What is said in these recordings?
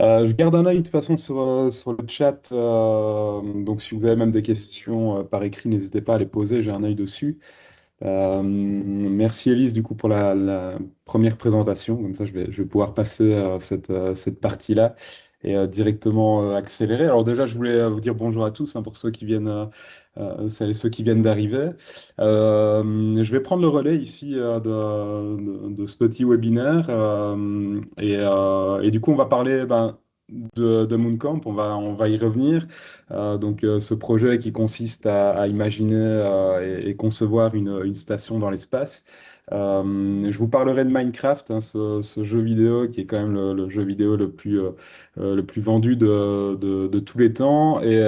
Je garde un œil de toute façon sur le chat. Donc, si vous avez même des questions par écrit, n'hésitez pas à les poser. J'ai un œil dessus. Merci Elise du coup pour la première présentation. Comme ça, je vais pouvoir passer cette partie-là et directement accélérer. Alors déjà, je voulais vous dire bonjour à tous hein, pour ceux qui viennent, celles et ceux qui viennent d'arriver. Je vais prendre le relais ici de ce petit webinaire et du coup, on va parler de Mooncamp. On va y revenir. Ce projet qui consiste à imaginer et concevoir une station dans l'espace. Je vous parlerai de Minecraft, hein, ce jeu vidéo qui est quand même le jeu vidéo le plus vendu de tous les temps et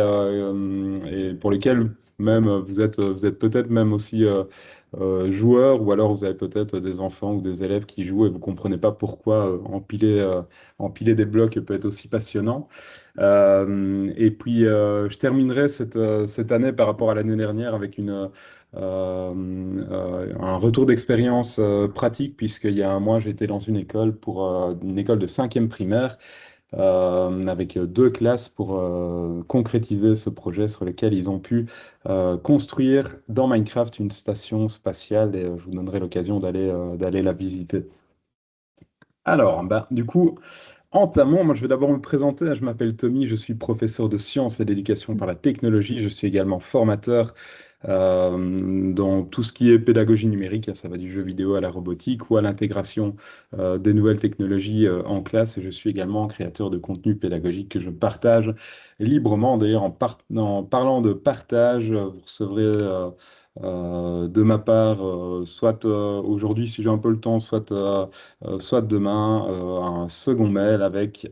pour lequel même vous êtes peut-être même aussi joueur ou alors vous avez peut-être des enfants ou des élèves qui jouent et vous comprenez pas pourquoi empiler des blocs peut être aussi passionnant. Et puis, je terminerai cette année par rapport à l'année dernière avec un retour d'expérience pratique, puisqu'il y a un mois, j'étais dans une école une école de cinquième primaire, avec deux classes pour concrétiser ce projet sur lequel ils ont pu construire dans Minecraft une station spatiale et je vous donnerai l'occasion d'aller la visiter. Alors, du coup, entamons. Moi, je vais d'abord me présenter. Je m'appelle Tommy, je suis professeur de sciences et d'éducation par la technologie. Je suis également formateur dans tout ce qui est pédagogie numérique. Ça va du jeu vidéo à la robotique ou à l'intégration des nouvelles technologies en classe. Et je suis également créateur de contenu pédagogique que je partage librement. D'ailleurs, en parlant de partage, vous recevrez de ma part, soit aujourd'hui si j'ai un peu le temps, soit demain, un second mail avec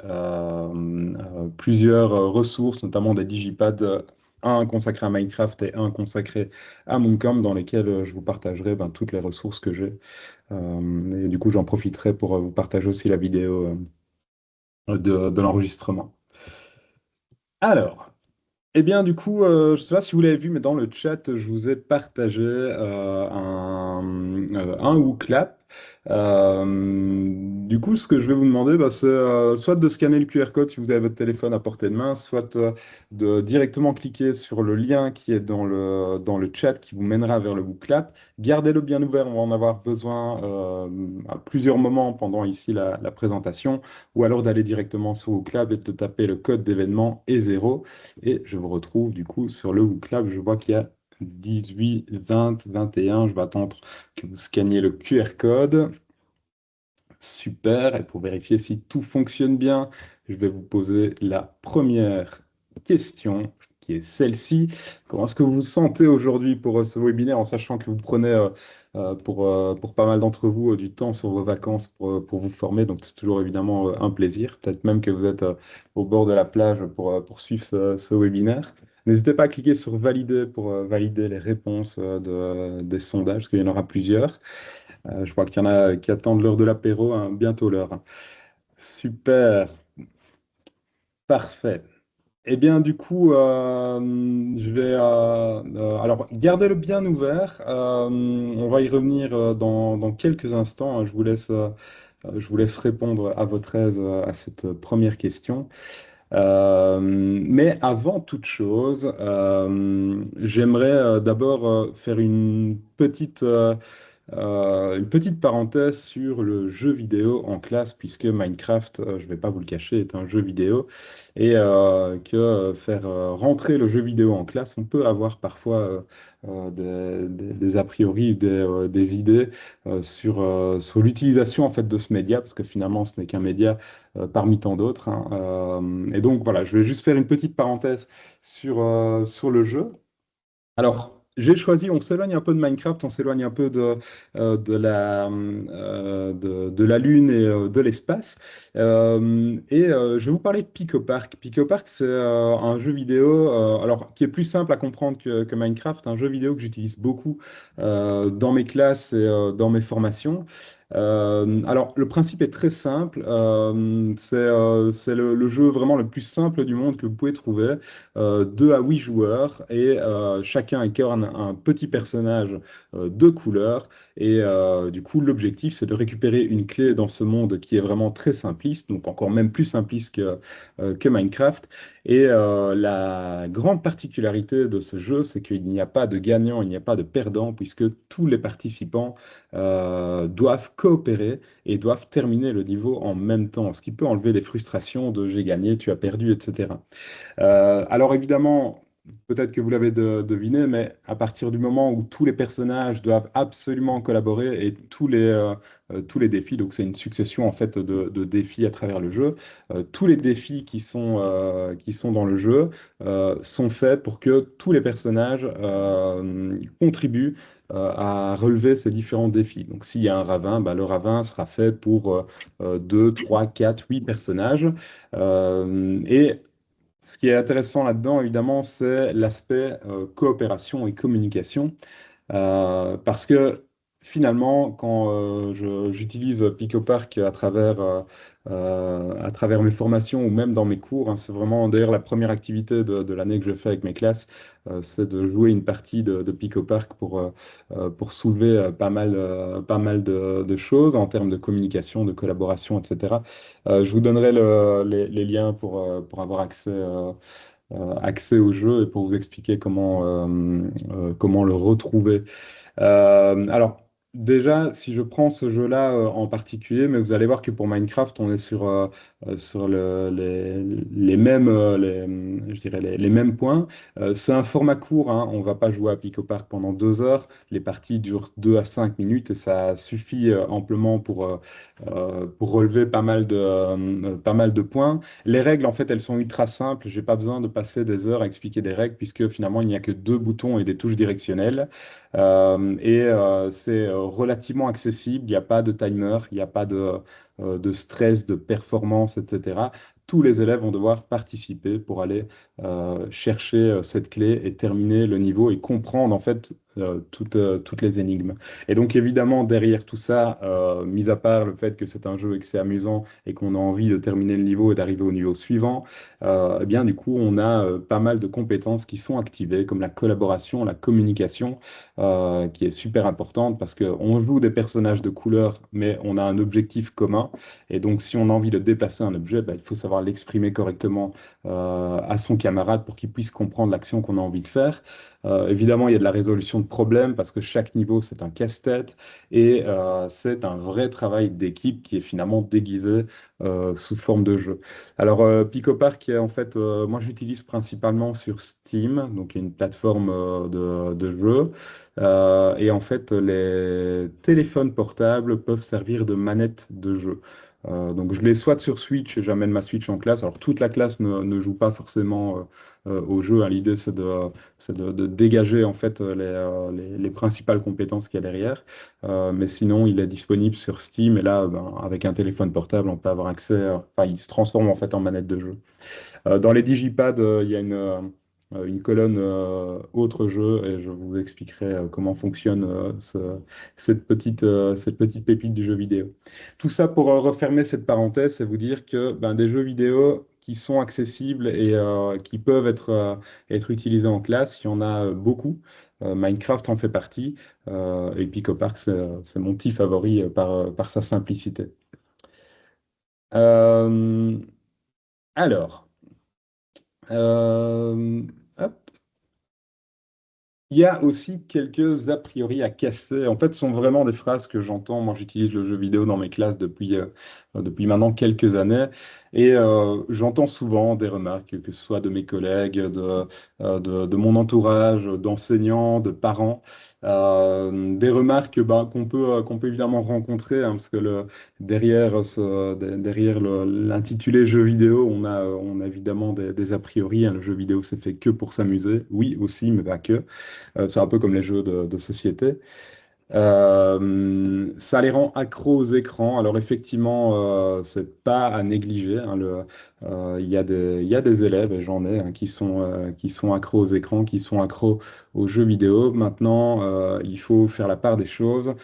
plusieurs ressources, notamment des digipads, un consacré à Minecraft et un consacré à Mooncamp, dans lesquels je vous partagerai toutes les ressources que j'ai. Et du coup, j'en profiterai pour vous partager aussi la vidéo de l'enregistrement. Alors, eh bien, du coup, je ne sais pas si vous l'avez vu, mais dans le chat, je vous ai partagé un WooClap. Du coup, ce que je vais vous demander, c'est soit de scanner le QR code si vous avez votre téléphone à portée de main, soit de directement cliquer sur le lien qui est dans le chat qui vous mènera vers le WooClap. Gardez-le bien ouvert, on va en avoir besoin à plusieurs moments pendant ici la présentation, ou alors d'aller directement sur WooClap et de taper le code d'événement E0. Et je vous retrouve du coup sur le WooClap. Je vois qu'il y a 18, 20, 21. Je vais attendre que vous scanniez le QR code. Super. Et pour vérifier si tout fonctionne bien, je vais vous poser la première question qui est celle-ci. Comment est-ce que vous vous sentez aujourd'hui pour ce webinaire en sachant que vous prenez pour pas mal d'entre vous du temps sur vos vacances pour vous former. Donc c'est toujours évidemment un plaisir. Peut-être même que vous êtes au bord de la plage pour suivre ce webinaire. N'hésitez pas à cliquer sur valider pour valider les réponses des sondages, parce qu'il y en aura plusieurs. Je vois qu'il y en a qui attendent l'heure de l'apéro, hein, bientôt l'heure. Super, parfait. Eh bien, du coup, je vais. Alors, gardez-le bien ouvert. On va y revenir dans quelques instants, hein. Je vous laisse répondre à votre aise à cette première question. Mais avant toute chose, j'aimerais d'abord faire une petite parenthèse sur le jeu vidéo en classe, puisque Minecraft, je ne vais pas vous le cacher, est un jeu vidéo, et que faire rentrer le jeu vidéo en classe, on peut avoir parfois des a priori, des idées sur l'utilisation en fait de ce média, parce que finalement, ce n'est qu'un média parmi tant d'autres, hein. Et donc voilà, je vais juste faire une petite parenthèse sur le jeu. Alors, j'ai choisi, on s'éloigne un peu de Minecraft, on s'éloigne un peu de la Lune et de l'espace. Je vais vous parler de Pico Park. Pico Park, c'est un jeu vidéo alors, qui est plus simple à comprendre que Minecraft, un jeu vidéo que j'utilise beaucoup dans mes classes et dans mes formations. Alors, le principe est très simple. C'est le jeu vraiment le plus simple du monde que vous pouvez trouver. 2 à 8 joueurs et chacun incarne un petit personnage de couleur. Et du coup, l'objectif, c'est de récupérer une clé dans ce monde qui est vraiment très simpliste, donc encore même plus simpliste que Minecraft. Et la grande particularité de ce jeu, c'est qu'il n'y a pas de gagnant, il n'y a pas de perdant, puisque tous les participants doivent coopérer et doivent terminer le niveau en même temps, ce qui peut enlever les frustrations de j'ai gagné, tu as perdu, etc. Alors évidemment, peut-être que vous l'avez deviné, mais à partir du moment où tous les personnages doivent absolument collaborer et tous les défis, donc c'est une succession en fait de défis à travers le jeu, tous les défis qui sont dans le jeu sont faits pour que tous les personnages contribuent à relever ces différents défis. Donc s'il y a un ravin, bah, le ravin sera fait pour 2, 3, 4, 8 personnages. Et ce qui est intéressant là-dedans, évidemment, c'est l'aspect coopération et communication. Parce que finalement, quand j'utilise PicoPark à travers mes formations ou même dans mes cours, hein, c'est vraiment d'ailleurs la première activité de l'année que je fais avec mes classes, c'est de jouer une partie de PicoPark pour soulever pas mal de choses en termes de communication, de collaboration, etc. Je vous donnerai les liens pour avoir accès au jeu et pour vous expliquer comment le retrouver. Alors, déjà, si je prends ce jeu-là en particulier, mais vous allez voir que pour Minecraft, on est sur les mêmes, je dirais les mêmes points. C'est un format court, hein. On ne va pas jouer à Pico Park pendant 2 heures. Les parties durent 2 à 5 minutes et ça suffit amplement pour relever pas mal de points. Les règles, en fait, elles sont ultra simples. J'ai pas besoin de passer des heures à expliquer des règles puisque finalement, il n'y a que 2 boutons et des touches directionnelles. C'est relativement accessible, il n'y a pas de timer, il n'y a pas de stress, de performance, etc. Tous les élèves vont devoir participer pour aller chercher cette clé et terminer le niveau et comprendre en fait toutes les énigmes. Et donc évidemment derrière tout ça, mis à part le fait que c'est un jeu et que c'est amusant et qu'on a envie de terminer le niveau et d'arriver au niveau suivant, eh bien du coup on a pas mal de compétences qui sont activées comme la collaboration, la communication qui est super importante parce qu'on joue des personnages de couleur, mais on a un objectif commun. Et donc, si on a envie de déplacer un objet, bah, il faut savoir l'exprimer correctement à son camarade pour qu'il puisse comprendre l'action qu'on a envie de faire. Évidemment, il y a de la résolution de problèmes parce que chaque niveau, c'est un casse-tête et c'est un vrai travail d'équipe qui est finalement déguisé sous forme de jeu. Alors, PicoPark, en fait, moi, j'utilise principalement sur Steam, donc une plateforme de jeu. Et en fait, les téléphones portables peuvent servir de manette de jeu. Donc je les soit sur Switch et j'amène ma Switch en classe. Alors toute la classe ne joue pas forcément au jeu, hein. L'idée c'est de dégager en fait les principales compétences qu'il y a derrière. Mais sinon il est disponible sur Steam et là ben, avec un téléphone portable on peut avoir accès. Enfin il se transforme en fait en manette de jeu. Dans les digipads, il y a une colonne autre jeu et je vous expliquerai comment fonctionne cette petite pépite du jeu vidéo. Tout ça pour refermer cette parenthèse et vous dire que ben, des jeux vidéo qui sont accessibles et qui peuvent être utilisés en classe, il y en a beaucoup. Minecraft en fait partie et Pico Park, c'est mon petit favori par sa simplicité. Euh, alors. Euh, hop. Il y a aussi quelques a priori à casser. En fait, ce sont vraiment des phrases que j'entends. Moi, j'utilise le jeu vidéo dans mes classes depuis maintenant quelques années. Et j'entends souvent des remarques, que ce soit de mes collègues, de mon entourage, d'enseignants, de parents. Des remarques ben, qu'on peut évidemment rencontrer, hein, parce que derrière l'intitulé jeu vidéo, on a évidemment des a priori, hein. Le jeu vidéo, c'est fait que pour s'amuser. Oui, aussi, mais pas que. C'est un peu comme les jeux de société. Ça les rend accros aux écrans. Alors effectivement, c'est pas à négliger, hein, il y a des élèves, et j'en ai, hein, qui sont accros aux écrans, qui sont accros aux jeux vidéo. Maintenant, il faut faire la part des choses,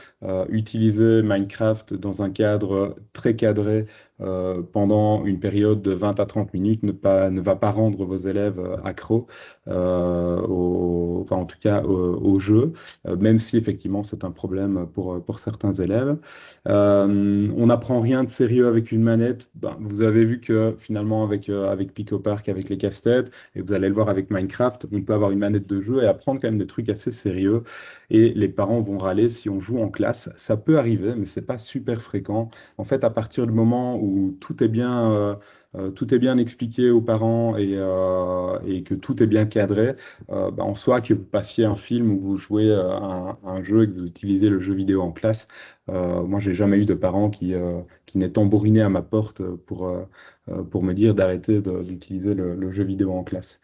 utiliser Minecraft dans un cadre très cadré pendant une période de 20 à 30 minutes ne va pas rendre vos élèves accros, enfin en tout cas au jeu, même si effectivement c'est un problème pour certains élèves. On n'apprend rien de sérieux avec une manette. Ben, vous avez vu que finalement avec Pico Park, avec les casse-têtes, et vous allez le voir avec Minecraft, on peut avoir une manette de jeu et apprendre quand même des trucs assez sérieux. Et les parents vont râler si on joue en classe. Ça peut arriver, mais c'est pas super fréquent. En fait, à partir du moment où tout est bien expliqué aux parents et que tout est bien cadré, bah, en soi, que vous passiez un film ou que vous jouez à un jeu et que vous utilisez le jeu vidéo en classe, moi, j'ai jamais eu de parents qui n'aient tambouriné à ma porte pour me dire d'arrêter d'utiliser le jeu vidéo en classe.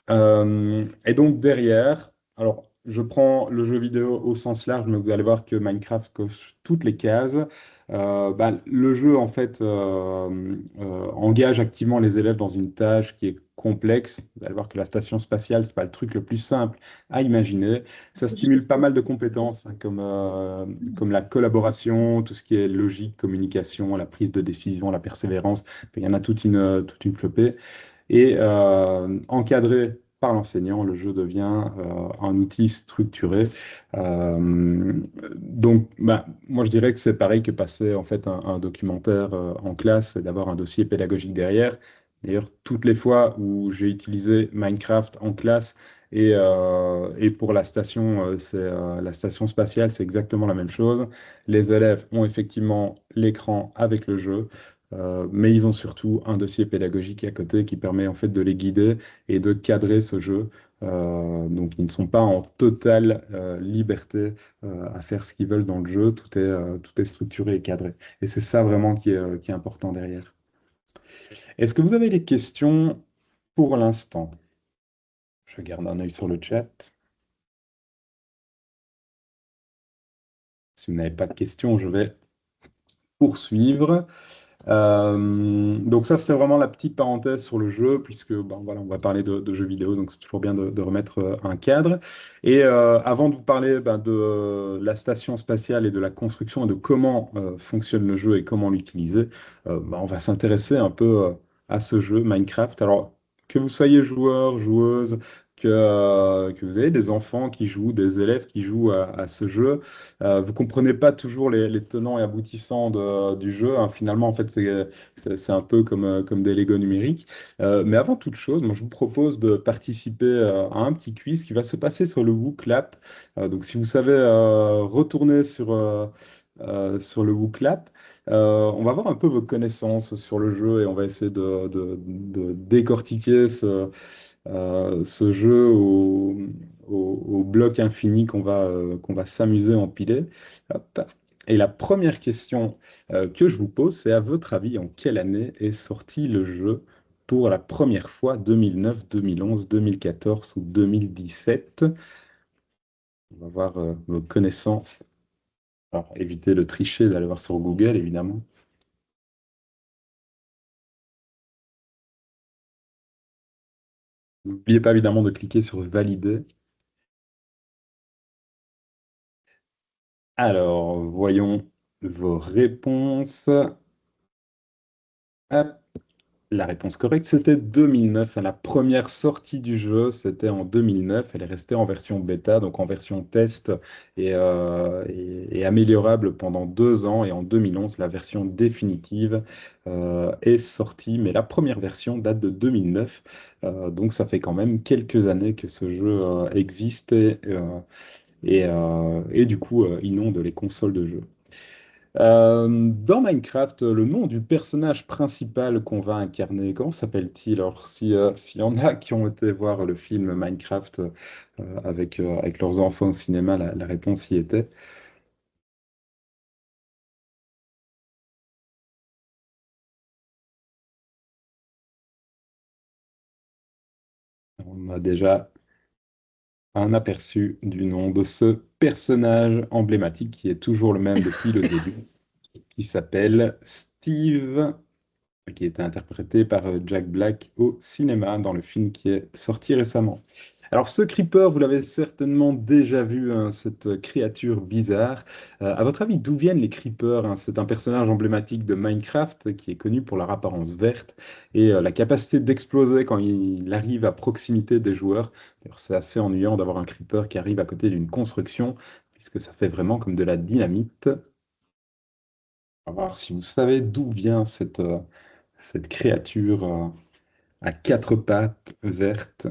Et donc derrière, alors je prends le jeu vidéo au sens large, mais vous allez voir que Minecraft coche toutes les cases. Bah, le jeu en fait engage activement les élèves dans une tâche qui est complexe. Vous allez voir que la station spatiale, c'est pas le truc le plus simple à imaginer. Ça stimule pas mal de compétences, hein, comme la collaboration, tout ce qui est logique, communication, la prise de décision, la persévérance. Il y en a toute une flopée. Et encadré par l'enseignant, le jeu devient un outil structuré. Euh, donc, bah, moi, je dirais que c'est pareil que passer en fait un documentaire en classe et d'avoir un dossier pédagogique derrière. D'ailleurs, toutes les fois où j'ai utilisé Minecraft en classe et pour la station, la station spatiale, c'est exactement la même chose. Les élèves ont effectivement l'écran avec le jeu. Mais ils ont surtout un dossier pédagogique à côté qui permet en fait de les guider et de cadrer ce jeu. Donc ils ne sont pas en totale liberté à faire ce qu'ils veulent dans le jeu. Tout est structuré et cadré. Et c'est ça vraiment qui est important derrière. Est-ce que vous avez des questions pour l'instant? Je garde un œil sur le chat. Si vous n'avez pas de questions, je vais poursuivre. Donc ça, c'était vraiment la petite parenthèse sur le jeu, puisque ben, voilà, on va parler de jeux vidéo, donc c'est toujours bien de remettre un cadre. Et avant de vous parler ben, de la station spatiale et de la construction et de comment fonctionne le jeu et comment l'utiliser, ben, on va s'intéresser un peu à ce jeu Minecraft. Alors, que vous soyez joueur, joueuse, que vous avez des enfants qui jouent, des élèves qui jouent à ce jeu, vous comprenez pas toujours les tenants et aboutissants du jeu, hein. Finalement, en fait, c'est un peu comme des Lego numériques. Mais avant toute chose, moi, je vous propose de participer à un petit quiz qui va se passer sur le WooClap. Donc, si vous savez retourner sur le WooClap, on va voir un peu vos connaissances sur le jeu et on va essayer de décortiquer ce jeu au bloc infini qu'on va s'amuser à empiler. Hop. Et la première question que je vous pose, c'est à votre avis, en quelle année est sorti le jeu pour la première fois? 2009, 2011, 2014 ou 2017? On va voir vos connaissances. Alors, évitez de tricher, d'aller voir sur Google, évidemment. N'oubliez pas évidemment de cliquer sur valider. Alors, voyons vos réponses. Hop. La réponse correcte, c'était 2009. La première sortie du jeu, c'était en 2009. Elle est restée en version bêta, donc en version test et améliorable pendant 2 ans. Et en 2011, la version définitive est sortie. Mais la première version date de 2009. Donc ça fait quand même quelques années que ce jeu existe et du coup inonde les consoles de jeu. Dans Minecraft, le nom du personnage principal qu'on va incarner, comment s'appelle-t-il? Alors, s'il y en a qui ont été voir le film Minecraft avec leurs enfants au cinéma, la réponse y était. On a déjà un aperçu du nom de ce personnage emblématique qui est toujours le même depuis le début, qui s'appelle Steve, qui a été interprété par Jack Black au cinéma dans le film qui est sorti récemment. Alors ce Creeper, vous l'avez certainement déjà vu, hein, cette créature bizarre. À votre avis, d'où viennent les Creepers, hein? C'est un personnage emblématique de Minecraft qui est connu pour leur apparence verte et la capacité d'exploser quand il arrive à proximité des joueurs. D'ailleurs, c'est assez ennuyant d'avoir un Creeper qui arrive à côté d'une construction, puisque ça fait vraiment comme de la dynamite. On va voir si vous savez d'où vient cette créature à quatre pattes vertes.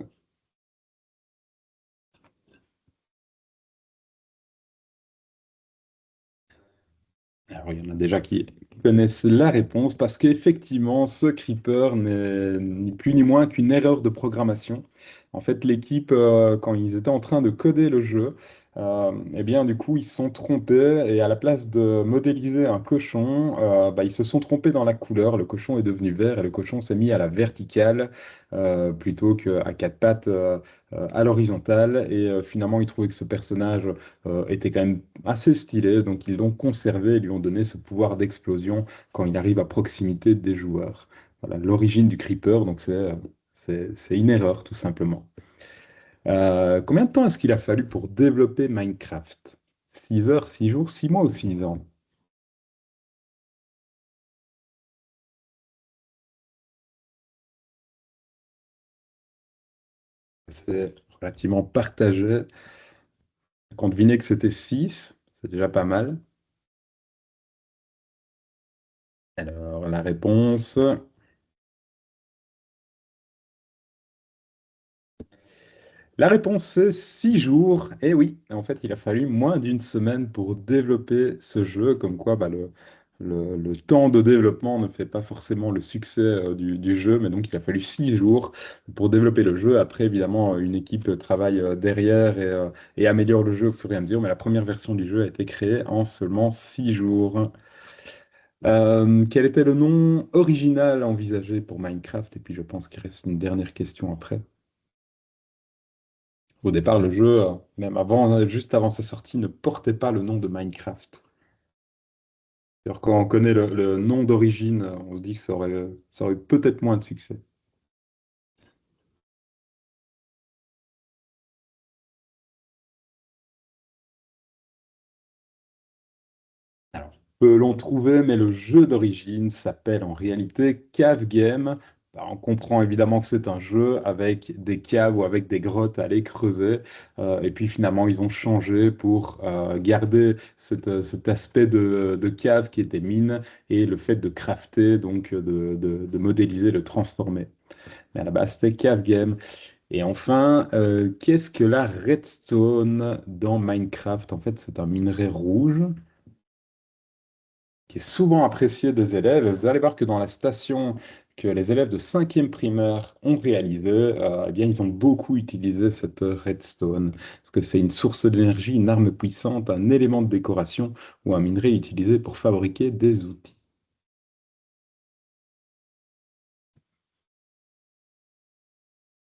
Alors, il y en a déjà qui connaissent la réponse parce qu'effectivement, ce Creeper n'est ni plus ni moins qu'une erreur de programmation. En fait, l'équipe, quand ils étaient en train de coder le jeu, eh bien, du coup, ils se sont trompés et à la place de modéliser un cochon, ils se sont trompés dans la couleur. Le cochon est devenu vert et le cochon s'est mis à la verticale plutôt qu'à quatre pattes à l'horizontale. Et finalement, ils trouvaient que ce personnage était quand même assez stylé, donc ils l'ont conservé et lui ont donné ce pouvoir d'explosion quand il arrive à proximité des joueurs. Voilà l'origine du Creeper, donc c'est une erreur tout simplement. Combien de temps est-ce qu'il a fallu pour développer Minecraft? 6 heures, 6 jours, 6 mois ou 6 ans? C'est relativement partagé. Quand on devinait que c'était 6, c'est déjà pas mal. Alors la réponse. La réponse c'est 6 jours. Et oui, en fait, il a fallu moins d'une semaine pour développer ce jeu, comme quoi le temps de développement ne fait pas forcément le succès du jeu, mais donc il a fallu 6 jours pour développer le jeu. Après, évidemment, une équipe travaille derrière et améliore le jeu au fur et à mesure, mais la première version du jeu a été créée en seulement 6 jours. Quel était le nom original envisagé pour Minecraft? Et puis je pense qu'il reste une dernière question après. Au départ, le jeu, même avant, juste avant sa sortie, ne portait pas le nom de Minecraft. Alors, quand on connaît le nom d'origine, on se dit que ça aurait eu peut-être moins de succès. Alors, peut l'on trouver, mais le jeu d'origine s'appelle en réalité Cave Game. Bah, on comprend évidemment que c'est un jeu avec des caves ou avec des grottes à aller creuser. Et puis finalement, ils ont changé pour garder cet aspect de cave qui était mine et le fait de crafter, donc de modéliser, de transformer. Mais à la base, c'était Cave Game. Et enfin, qu'est-ce que la redstone dans Minecraft? En fait, c'est un minerai rouge qui est souvent apprécié des élèves. Vous allez voir que dans la station que les élèves de cinquième primaire ont réalisée, eh bien, ils ont beaucoup utilisé cette redstone, parce que c'est une source d'énergie, une arme puissante, un élément de décoration ou un minerai utilisé pour fabriquer des outils.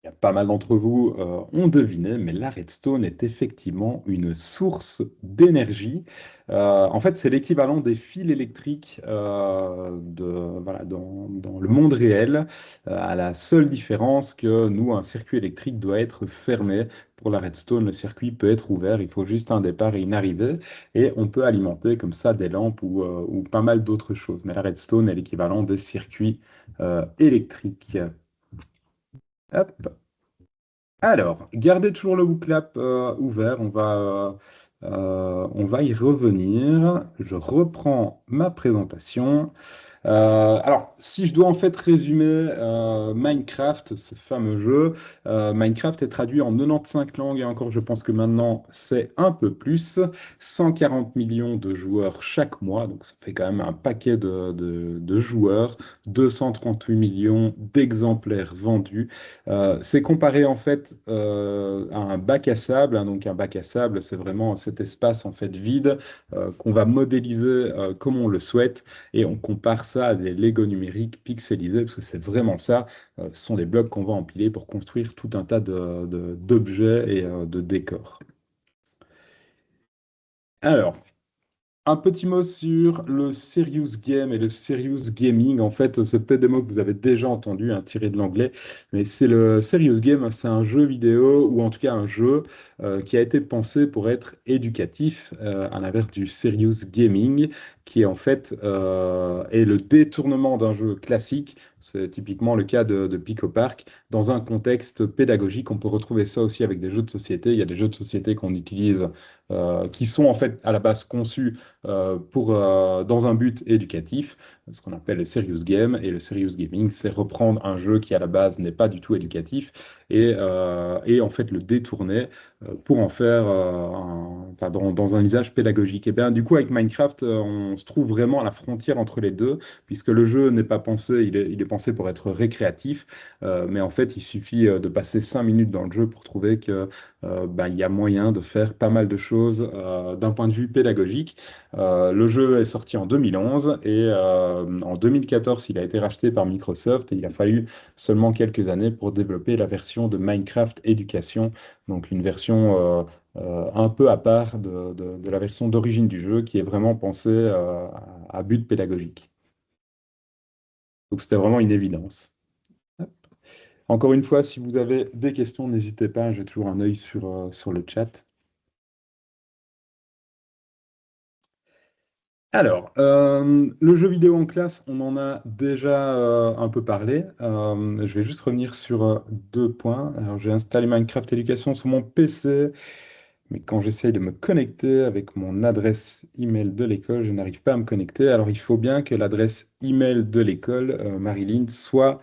Il y a pas mal d'entre vous ont deviné, mais la redstone est effectivement une source d'énergie. En fait, c'est l'équivalent des fils électriques voilà, dans le monde réel, à la seule différence que nous, un circuit électrique doit être fermé. Pour la redstone, le circuit peut être ouvert, il faut juste un départ et une arrivée, et on peut alimenter comme ça des lampes ou pas mal d'autres choses. Mais la redstone est l'équivalent des circuits électriques. Hop. Alors, gardez toujours le book-lap ouvert. On va y revenir. Je reprends ma présentation. Alors, si je dois en fait résumer Minecraft, ce fameux jeu, Minecraft est traduit en 95 langues et encore, je pense que maintenant, c'est un peu plus. 140 millions de joueurs chaque mois, donc ça fait quand même un paquet de joueurs. 238 millions d'exemplaires vendus. C'est comparé en fait à un bac à sable, hein. Donc un bac à sable, c'est vraiment cet espace en fait vide qu'on va modéliser comme on le souhaite et on compare ça ça à des Lego numériques pixelisés, parce que c'est vraiment ça. Ce sont des blocs qu'on va empiler pour construire tout un tas d'objets et de décors. Alors, un petit mot sur le serious game et le serious gaming. En fait, c'est peut-être des mots que vous avez déjà entendus, hein, tirés de l'anglais, mais c'est le serious game, c'est un jeu vidéo ou en tout cas un jeu qui a été pensé pour être éducatif, à l'inverse du serious gaming, qui est en fait est le détournement d'un jeu classique. C'est typiquement le cas de Pico Park dans un contexte pédagogique. On peut retrouver ça aussi avec des jeux de société. Il y a des jeux de société qu'on utilise qui sont en fait à la base conçus dans un but éducatif, ce qu'on appelle le serious game. Et le serious gaming, c'est reprendre un jeu qui à la base n'est pas du tout éducatif et en fait le détourner pour en faire enfin, dans un usage pédagogique. Et bien du coup avec Minecraft, on se trouve vraiment à la frontière entre les deux, puisque le jeu n'est pas pensé, il est pensé pour être récréatif, mais en fait il suffit de passer 5 minutes dans le jeu pour trouver que ben, il y a moyen de faire pas mal de choses d'un point de vue pédagogique. Le jeu est sorti en 2011 et en 2014, il a été racheté par Microsoft et il a fallu seulement quelques années pour développer la version de Minecraft Éducation, donc une version un peu à part de la version d'origine du jeu qui est vraiment pensée à but pédagogique. Donc c'était vraiment une évidence. Encore une fois, si vous avez des questions, n'hésitez pas, j'ai toujours un œil sur le chat. Alors, le jeu vidéo en classe, on en a déjà un peu parlé. Je vais juste revenir sur deux points. Alors, j'ai installé Minecraft Éducation sur mon PC, mais quand j'essaye de me connecter avec mon adresse email de l'école, je n'arrive pas à me connecter. Alors, il faut bien que l'adresse email de l'école, Marilyn, soit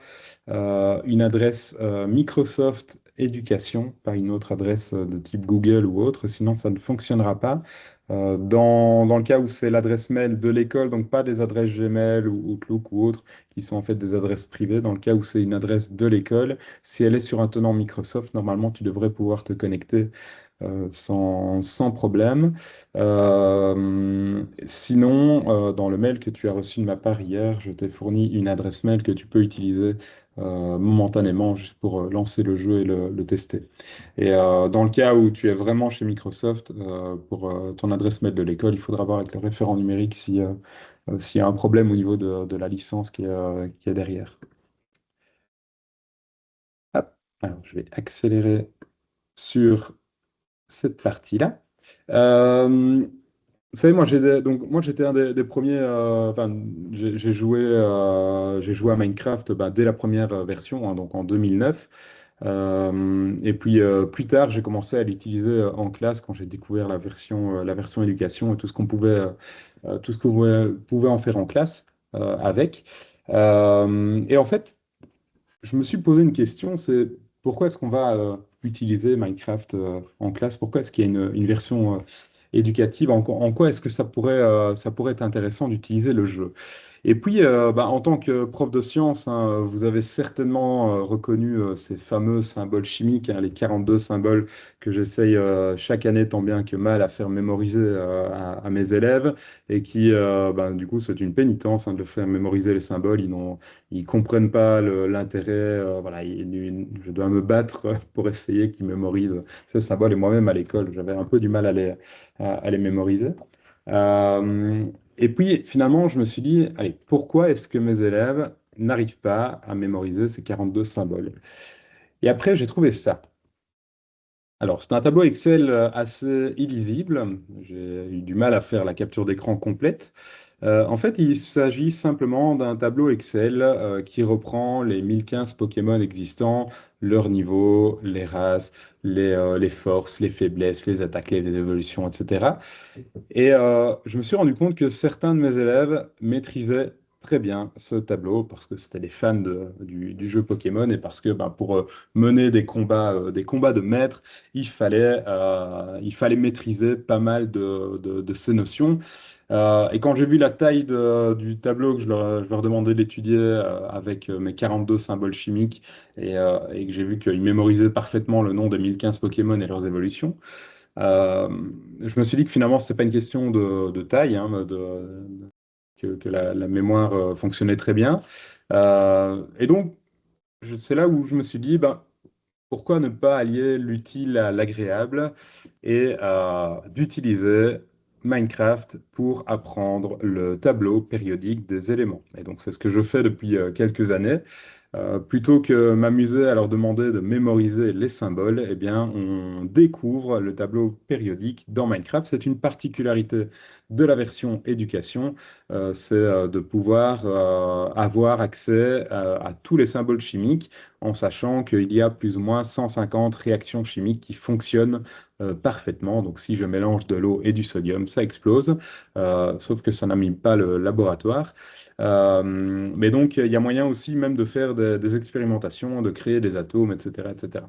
une adresse Microsoft Éducation, pas une autre adresse de type Google ou autre, sinon ça ne fonctionnera pas. Dans le cas où c'est l'adresse mail de l'école, donc pas des adresses Gmail ou Outlook ou autres, qui sont en fait des adresses privées, dans le cas où c'est une adresse de l'école, si elle est sur un tenant Microsoft, normalement tu devrais pouvoir te connecter sans problème. Sinon, dans le mail que tu as reçu de ma part hier, je t'ai fourni une adresse mail que tu peux utiliser momentanément juste pour lancer le jeu et le tester. Et dans le cas où tu es vraiment chez Microsoft, pour ton adresse mail de l'école, il faudra voir avec le référent numérique si, s'il y a un problème au niveau de la licence qui est derrière. Hop. Alors, je vais accélérer sur cette partie-là. Vous savez, moi j'étais un des premiers. Enfin, j'ai joué à Minecraft ben, dès la première version, hein, donc en 2009. Et puis plus tard, j'ai commencé à l'utiliser en classe quand j'ai découvert la version éducation et tout ce qu'on pouvait, tout ce qu'on pouvait en faire en classe avec. Et en fait, je me suis posé une question, c'est pourquoi est-ce qu'on va utiliser Minecraft en classe? Pourquoi est-ce qu'il y a une version éducative? En quoi est-ce que ça pourrait être intéressant d'utiliser le jeu? Et puis, bah, en tant que prof de sciences, hein, vous avez certainement reconnu ces fameux symboles chimiques, hein, les 42 symboles que j'essaye chaque année tant bien que mal à faire mémoriser à mes élèves et qui, bah, du coup, c'est une pénitence hein, de faire mémoriser les symboles. Ils comprennent pas l'intérêt. Voilà, je dois me battre pour essayer qu'ils mémorisent ces symboles. Et moi-même à l'école, j'avais un peu du mal à les mémoriser. Euh, et puis finalement, je me suis dit, allez, pourquoi est-ce que mes élèves n'arrivent pas à mémoriser ces 42 symboles? Et après, j'ai trouvé ça. Alors, c'est un tableau Excel assez illisible. J'ai eu du mal à faire la capture d'écran complète. En fait, il s'agit simplement d'un tableau Excel qui reprend les 1015 Pokémon existants, leur niveau, les races, les forces, les faiblesses, les attaques, les évolutions, etc. Et je me suis rendu compte que certains de mes élèves maîtrisaient très bien ce tableau parce que c'était des fans du jeu Pokémon et parce que ben, pour mener des combats de maîtres, il fallait maîtriser pas mal de ces notions. Et quand j'ai vu la taille du tableau que je leur demandais d'étudier avec mes 42 symboles chimiques et que j'ai vu qu'ils mémorisaient parfaitement le nom des 1015 Pokémon et leurs évolutions, euh, je me suis dit que finalement, ce n'est pas une question de taille, hein, que la mémoire fonctionnait très bien. Et donc, c'est là où je me suis dit, ben, pourquoi ne pas allier l'utile à l'agréable et d'utiliser Minecraft pour apprendre le tableau périodique des éléments. Et donc, c'est ce que je fais depuis quelques années. Plutôt que m'amuser à leur demander de mémoriser les symboles, eh bien, on découvre le tableau périodique dans Minecraft. C'est une particularité de la version éducation, c'est de pouvoir avoir accès à tous les symboles chimiques en sachant qu'il y a plus ou moins 150 réactions chimiques qui fonctionnent parfaitement. Donc, si je mélange de l'eau et du sodium, ça explose, sauf que ça n'anime pas le laboratoire. Mais donc, il y a moyen aussi même de faire des expérimentations, de créer des atomes, etc., etc.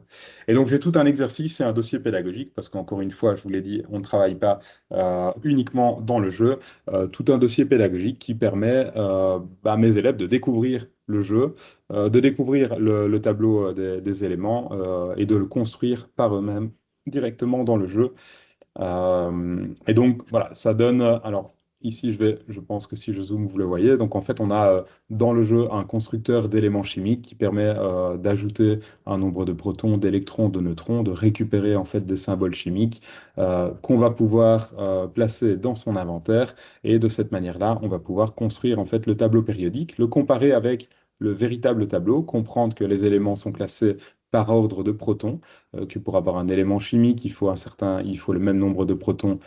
Et donc, j'ai tout un exercice et un dossier pédagogique, parce qu'encore une fois, je vous l'ai dit, on ne travaille pas uniquement dans le jeu, tout un dossier pédagogique qui permet à mes élèves de découvrir le jeu, de découvrir le tableau des éléments et de le construire par eux-mêmes directement dans le jeu. Et donc, voilà, ça donne. Alors, ici, je pense que si je zoome, vous le voyez. Donc, en fait, on a dans le jeu un constructeur d'éléments chimiques qui permet d'ajouter un nombre de protons, d'électrons, de neutrons, de récupérer en fait des symboles chimiques qu'on va pouvoir placer dans son inventaire. Et de cette manière-là, on va pouvoir construire en fait le tableau périodique, le comparer avec le véritable tableau, comprendre que les éléments sont classés par ordre de protons que pour avoir un élément chimique, il faut le même nombre de protons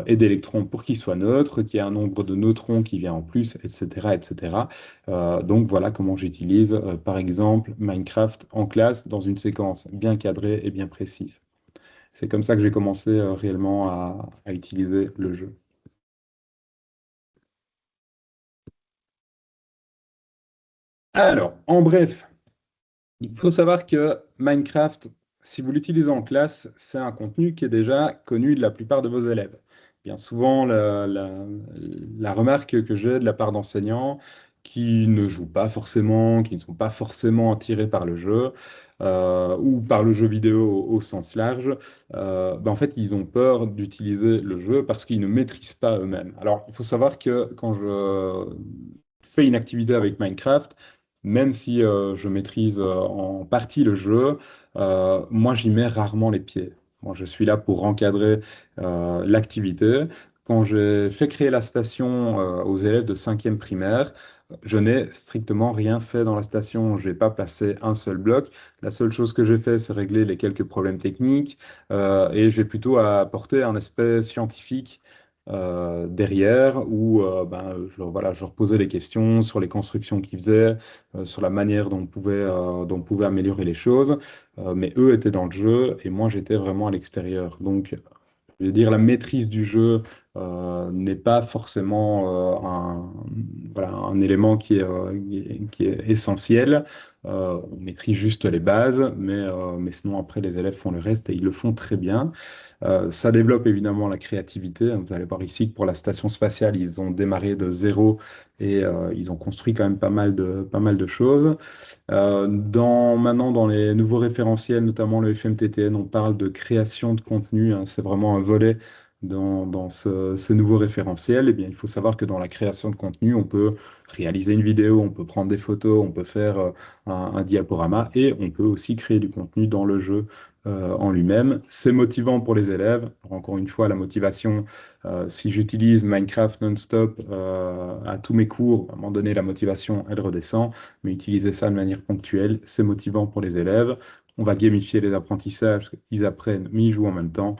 et d'électrons pour qu'il soit neutre, qu'il y ait un nombre de neutrons qui vient en plus, etc., etc. Donc voilà comment j'utilise, par exemple, Minecraft en classe dans une séquence bien cadrée et bien précise. C'est comme ça que j'ai commencé réellement à utiliser le jeu. Alors, en bref, il faut savoir que Minecraft, si vous l'utilisez en classe, c'est un contenu qui est déjà connu de la plupart de vos élèves. Bien souvent, la remarque que j'ai de la part d'enseignants qui ne jouent pas forcément, qui ne sont pas forcément attirés par le jeu ou par le jeu vidéo au sens large, en fait, ils ont peur d'utiliser le jeu parce qu'ils ne maîtrisent pas eux-mêmes. Alors, il faut savoir que quand je fais une activité avec Minecraft, même si je maîtrise en partie le jeu, moi j'y mets rarement les pieds. Moi, je suis là pour encadrer l'activité. Quand j'ai fait créer la station aux élèves de cinquième primaire, je n'ai strictement rien fait dans la station. Je n'ai pas placé un seul bloc. La seule chose que j'ai fait, c'est régler les quelques problèmes techniques et j'ai plutôt apporté un aspect scientifique derrière où voilà, je leur posais des questions sur les constructions qu'ils faisaient, sur la manière dont on pouvait améliorer les choses. Mais eux étaient dans le jeu et moi j'étais vraiment à l'extérieur. Donc, je veux dire, la maîtrise du jeu n'est pas forcément voilà, un élément qui est essentiel. On maîtrise juste les bases, mais sinon après les élèves font le reste et ils le font très bien. Ça développe évidemment la créativité. Vous allez voir ici que pour la station spatiale, ils ont démarré de zéro et ils ont construit quand même pas mal de choses. Maintenant, dans les nouveaux référentiels, notamment le FMTTN, on parle de création de contenu, hein. C'est vraiment un volet dans ces nouveaux référentiels. Eh bien, il faut savoir que dans la création de contenu, on peut réaliser une vidéo, on peut prendre des photos, on peut faire un diaporama et on peut aussi créer du contenu dans le jeu en lui-même. C'est motivant pour les élèves. Alors, encore une fois, la motivation, si j'utilise Minecraft non-stop à tous mes cours, à un moment donné, la motivation, elle redescend, mais utiliser ça de manière ponctuelle, c'est motivant pour les élèves. On va gamifier les apprentissages, ils apprennent, mais ils jouent en même temps.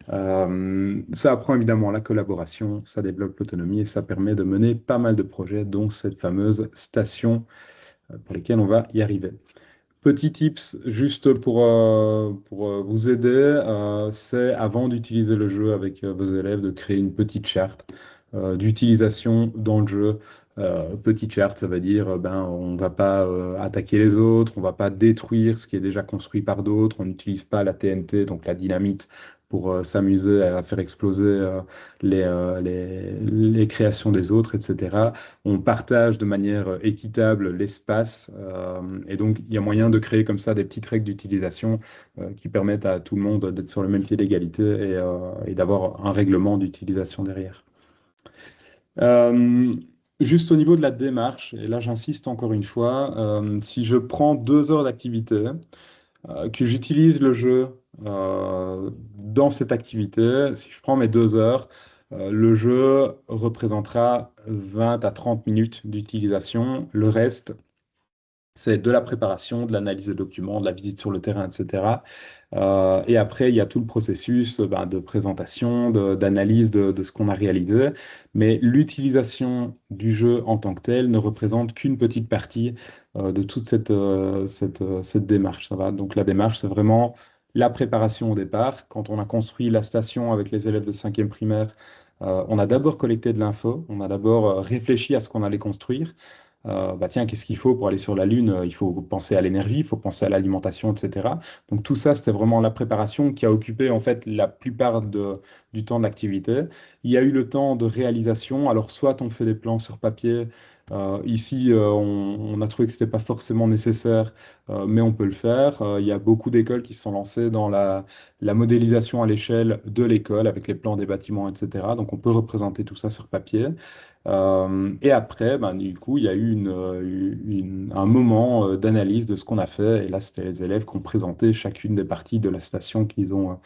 Ça apprend évidemment la collaboration, ça développe l'autonomie et ça permet de mener pas mal de projets, dont cette fameuse station pour lesquels on va y arriver. Petit tips juste pour vous aider, c'est avant d'utiliser le jeu avec vos élèves de créer une petite charte d'utilisation dans le jeu. Petite charte, ça veut dire on ne va pas attaquer les autres, on ne va pas détruire ce qui est déjà construit par d'autres, on n'utilise pas la TNT, donc la dynamite, pour s'amuser à faire exploser les créations des autres, etc. On partage de manière équitable l'espace et donc il y a moyen de créer comme ça des petites règles d'utilisation qui permettent à tout le monde d'être sur le même pied d'égalité et d'avoir un règlement d'utilisation derrière. Euh, Juste au niveau de la démarche, et là j'insiste encore une fois, si je prends 2 heures d'activité, que j'utilise le jeu dans cette activité, si je prends mes 2 heures, le jeu représentera 20 à 30 minutes d'utilisation. Le reste, c'est de la préparation, de l'analyse des documents, de la visite sur le terrain, etc. Et après, il y a tout le processus ben, de présentation, d'analyse de ce qu'on a réalisé. Mais l'utilisation du jeu en tant que tel ne représente qu'une petite partie de toute cette démarche. Ça va? Donc la démarche, c'est vraiment la préparation au départ. Quand on a construit la station avec les élèves de cinquième primaire, on a d'abord collecté de l'info, on a d'abord réfléchi à ce qu'on allait construire. Bah tiens, qu'est-ce qu'il faut pour aller sur la Lune? Il faut penser à l'énergie, il faut penser à l'alimentation, etc. Donc tout ça, c'était vraiment la préparation qui a occupé en fait la plupart du temps de l'activité. Il y a eu le temps de réalisation. Alors soit on fait des plans sur papier. Ici, on a trouvé que ce n'était pas forcément nécessaire, mais on peut le faire. Il y a beaucoup d'écoles qui se sont lancées dans la modélisation à l'échelle de l'école avec les plans des bâtiments, etc. Donc on peut représenter tout ça sur papier. Et après, ben, du coup, il y a eu un moment d'analyse de ce qu'on a fait. Et là, c'était les élèves qui ont présenté chacune des parties de la station qu'ils ont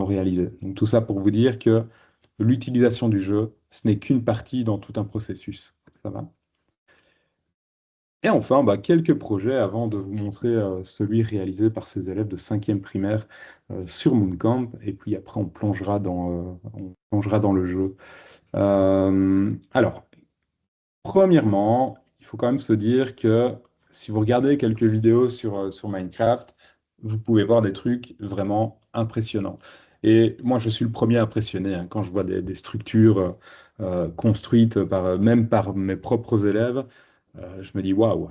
réalisée. Donc tout ça pour vous dire que l'utilisation du jeu, ce n'est qu'une partie dans tout un processus. Ça va? Et enfin, bah, quelques projets avant de vous montrer celui réalisé par ces élèves de cinquième primaire sur Mooncamp. Et puis après, on plongera dans le jeu. Alors, premièrement, il faut quand même se dire que si vous regardez quelques vidéos sur Minecraft, vous pouvez voir des trucs vraiment impressionnants. Et moi, je suis le premier impressionné hein, quand je vois des structures construites même par mes propres élèves. Je me dis waouh.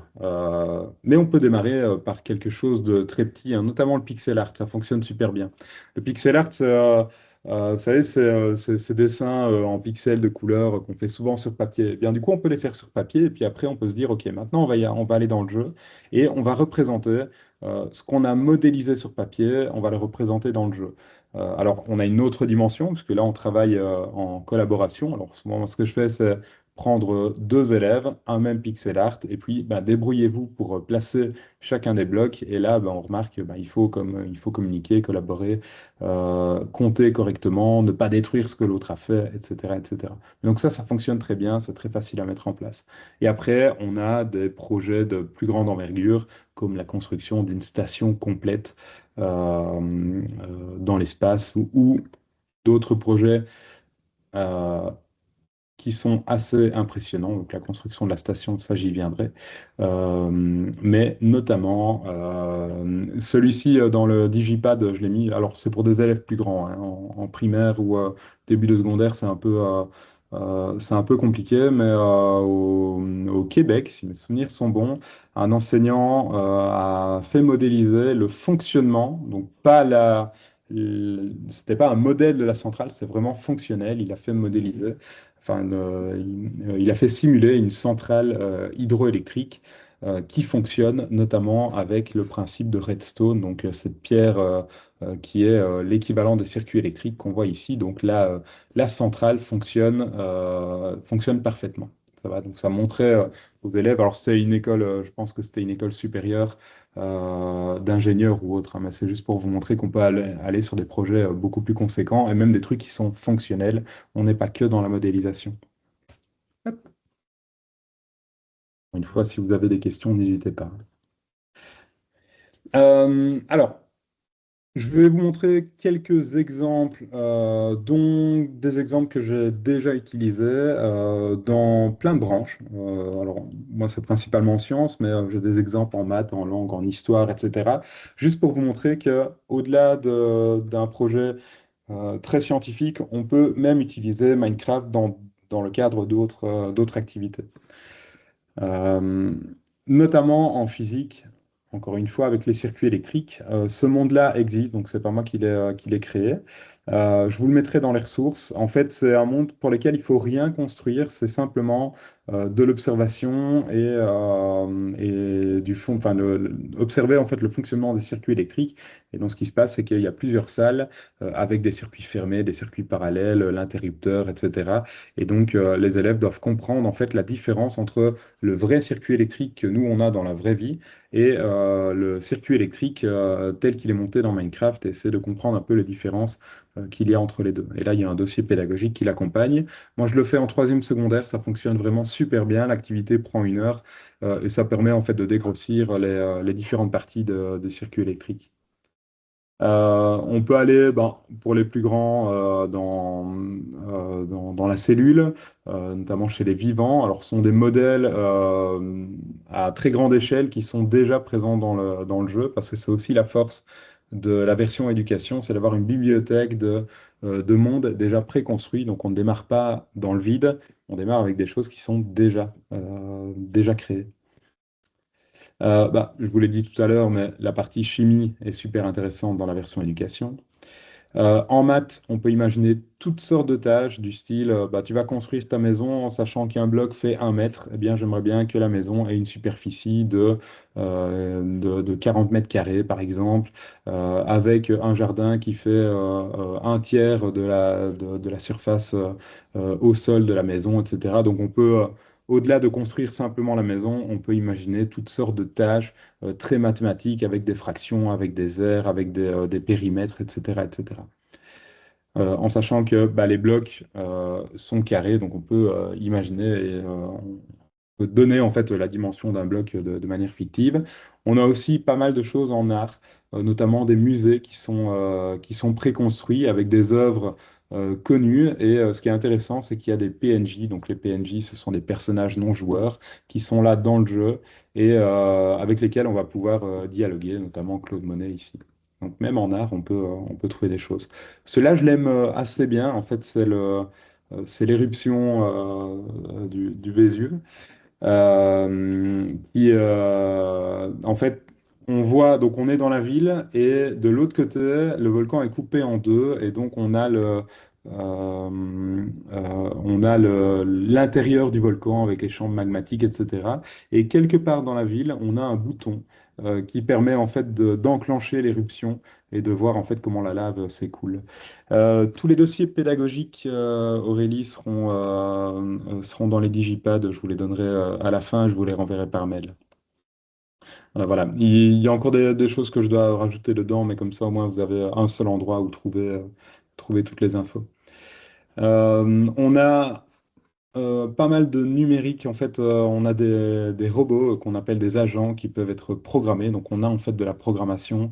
Mais on peut démarrer par quelque chose de très petit, hein, notamment le pixel art. Ça fonctionne super bien. Le pixel art, vous savez, c'est ces dessins en pixels de couleurs qu'on fait souvent sur papier. Eh bien, du coup, on peut les faire sur papier et puis après, on peut se dire, OK, maintenant, on va aller dans le jeu et on va représenter ce qu'on a modélisé sur papier, on va le représenter dans le jeu. Alors, on a une autre dimension, parce que là, on travaille en collaboration. Alors, souvent, ce que je fais, c'est prendre 2 élèves, un même pixel art, et puis ben, débrouillez-vous pour placer chacun des blocs. Et là, ben, on remarque qu'il il faut communiquer, collaborer, compter correctement, ne pas détruire ce que l'autre a fait, etc., etc. Donc ça fonctionne très bien, c'est très facile à mettre en place. Et après, on a des projets de plus grande envergure, comme la construction d'une station complète dans l'espace ou d'autres projets euh, qui sont assez impressionnants. Donc la construction de la station, ça j'y viendrai. Mais notamment, celui-ci dans le Digipad, je l'ai mis, alors c'est pour des élèves plus grands, hein, en primaire ou début de secondaire, c'est un peu compliqué, mais au Québec, si mes souvenirs sont bons, un enseignant a fait modéliser le fonctionnement, donc pas c'était pas un modèle de la centrale, c'est vraiment fonctionnel. Il a fait modéliser enfin, il a fait simuler une centrale hydroélectrique qui fonctionne notamment avec le principe de redstone, donc cette pierre qui est l'équivalent des circuits électriques qu'on voit ici. Donc là, la centrale fonctionne parfaitement. Ça va, donc ça montrait aux élèves, alors c'est une école, je pense que c'était une école supérieure d'ingénieurs ou autre, hein, mais c'est juste pour vous montrer qu'on peut aller sur des projets beaucoup plus conséquents et même des trucs qui sont fonctionnels. On n'est pas que dans la modélisation. Hop. Une fois, si vous avez des questions, n'hésitez pas. Alors, je vais vous montrer quelques exemples, dont des exemples que j'ai déjà utilisés dans plein de branches. Alors, moi, c'est principalement en sciences, mais j'ai des exemples en maths, en langue, en histoire, etc. Juste pour vous montrer que, au-delà d'un projet très scientifique, on peut même utiliser Minecraft dans le cadre d'autres activités. Euh, Notamment en physique, encore une fois, avec les circuits électriques. Ce monde-là existe, donc c'est pas moi qui l'ai créé. Je vous le mettrai dans les ressources. En fait, c'est un monde pour lequel il faut rien construire, c'est simplement de l'observation et du fond, enfin, observer en fait le fonctionnement des circuits électriques. Et donc, ce qui se passe, c'est qu'il y a plusieurs salles avec des circuits fermés, des circuits parallèles, l'interrupteur, etc. Et donc, les élèves doivent comprendre en fait la différence entre le vrai circuit électrique que nous on a dans la vraie vie et le circuit électrique tel qu'il est monté dans Minecraft, et essayer de comprendre un peu les différences qu'il y a entre les deux. Et là, il y a un dossier pédagogique qui l'accompagne. Moi, je le fais en troisième secondaire, ça fonctionne vraiment super bien. L'activité prend 1 heure et ça permet en fait de dégrossir les différentes parties de circuits électriques. On peut aller, ben, pour les plus grands, dans la cellule, notamment chez les vivants. Alors, ce sont des modèles à très grande échelle qui sont déjà présents dans le jeu, parce que c'est aussi la force de la version éducation, c'est d'avoir une bibliothèque de mondes déjà préconstruits. Donc, on ne démarre pas dans le vide, on démarre avec des choses qui sont déjà créées. Bah, je vous l'ai dit tout à l'heure, mais la partie chimie est super intéressante dans la version éducation. En maths, on peut imaginer toutes sortes de tâches du style, bah, tu vas construire ta maison en sachant qu'un bloc fait 1 mètre. Eh bien, j'aimerais bien que la maison ait une superficie de 40 mètres carrés, par exemple, avec un jardin qui fait un tiers de la surface au sol de la maison, etc. Donc, on peut, au-delà de construire simplement la maison, on peut imaginer toutes sortes de tâches très mathématiques avec des fractions, avec des aires, avec des périmètres, etc., etc. En sachant que bah, les blocs sont carrés, donc on peut imaginer et on peut donner en fait la dimension d'un bloc de manière fictive. On a aussi pas mal de choses en art, notamment des musées qui sont préconstruits avec des œuvres connues. Et ce qui est intéressant, c'est qu'il y a des PNJ. Donc les PNJ, ce sont des personnages non joueurs qui sont là dans le jeu et avec lesquels on va pouvoir dialoguer, notamment Claude Monet ici. Donc même en art, on peut trouver des choses. Cela, je l'aime assez bien. En fait, c'est l'éruption du Vésuve en fait, on voit, donc on est dans la ville et de l'autre côté, le volcan est coupé en deux et donc on a l'intérieur du volcan avec les chambres magmatiques, etc. Et quelque part dans la ville, on a un bouton qui permet en fait d'enclencher l'éruption et de voir en fait comment la lave s'écoule. Tous les dossiers pédagogiques, Aurélie, seront dans les digipads. Je vous les donnerai à la fin, je vous les renverrai par mail. Voilà. Il y a encore des choses que je dois rajouter dedans, mais comme ça, au moins, vous avez un seul endroit où trouver toutes les infos. On a pas mal de numérique. En fait, on a des robots qu'on appelle des agents qui peuvent être programmés. Donc, on a en fait de la programmation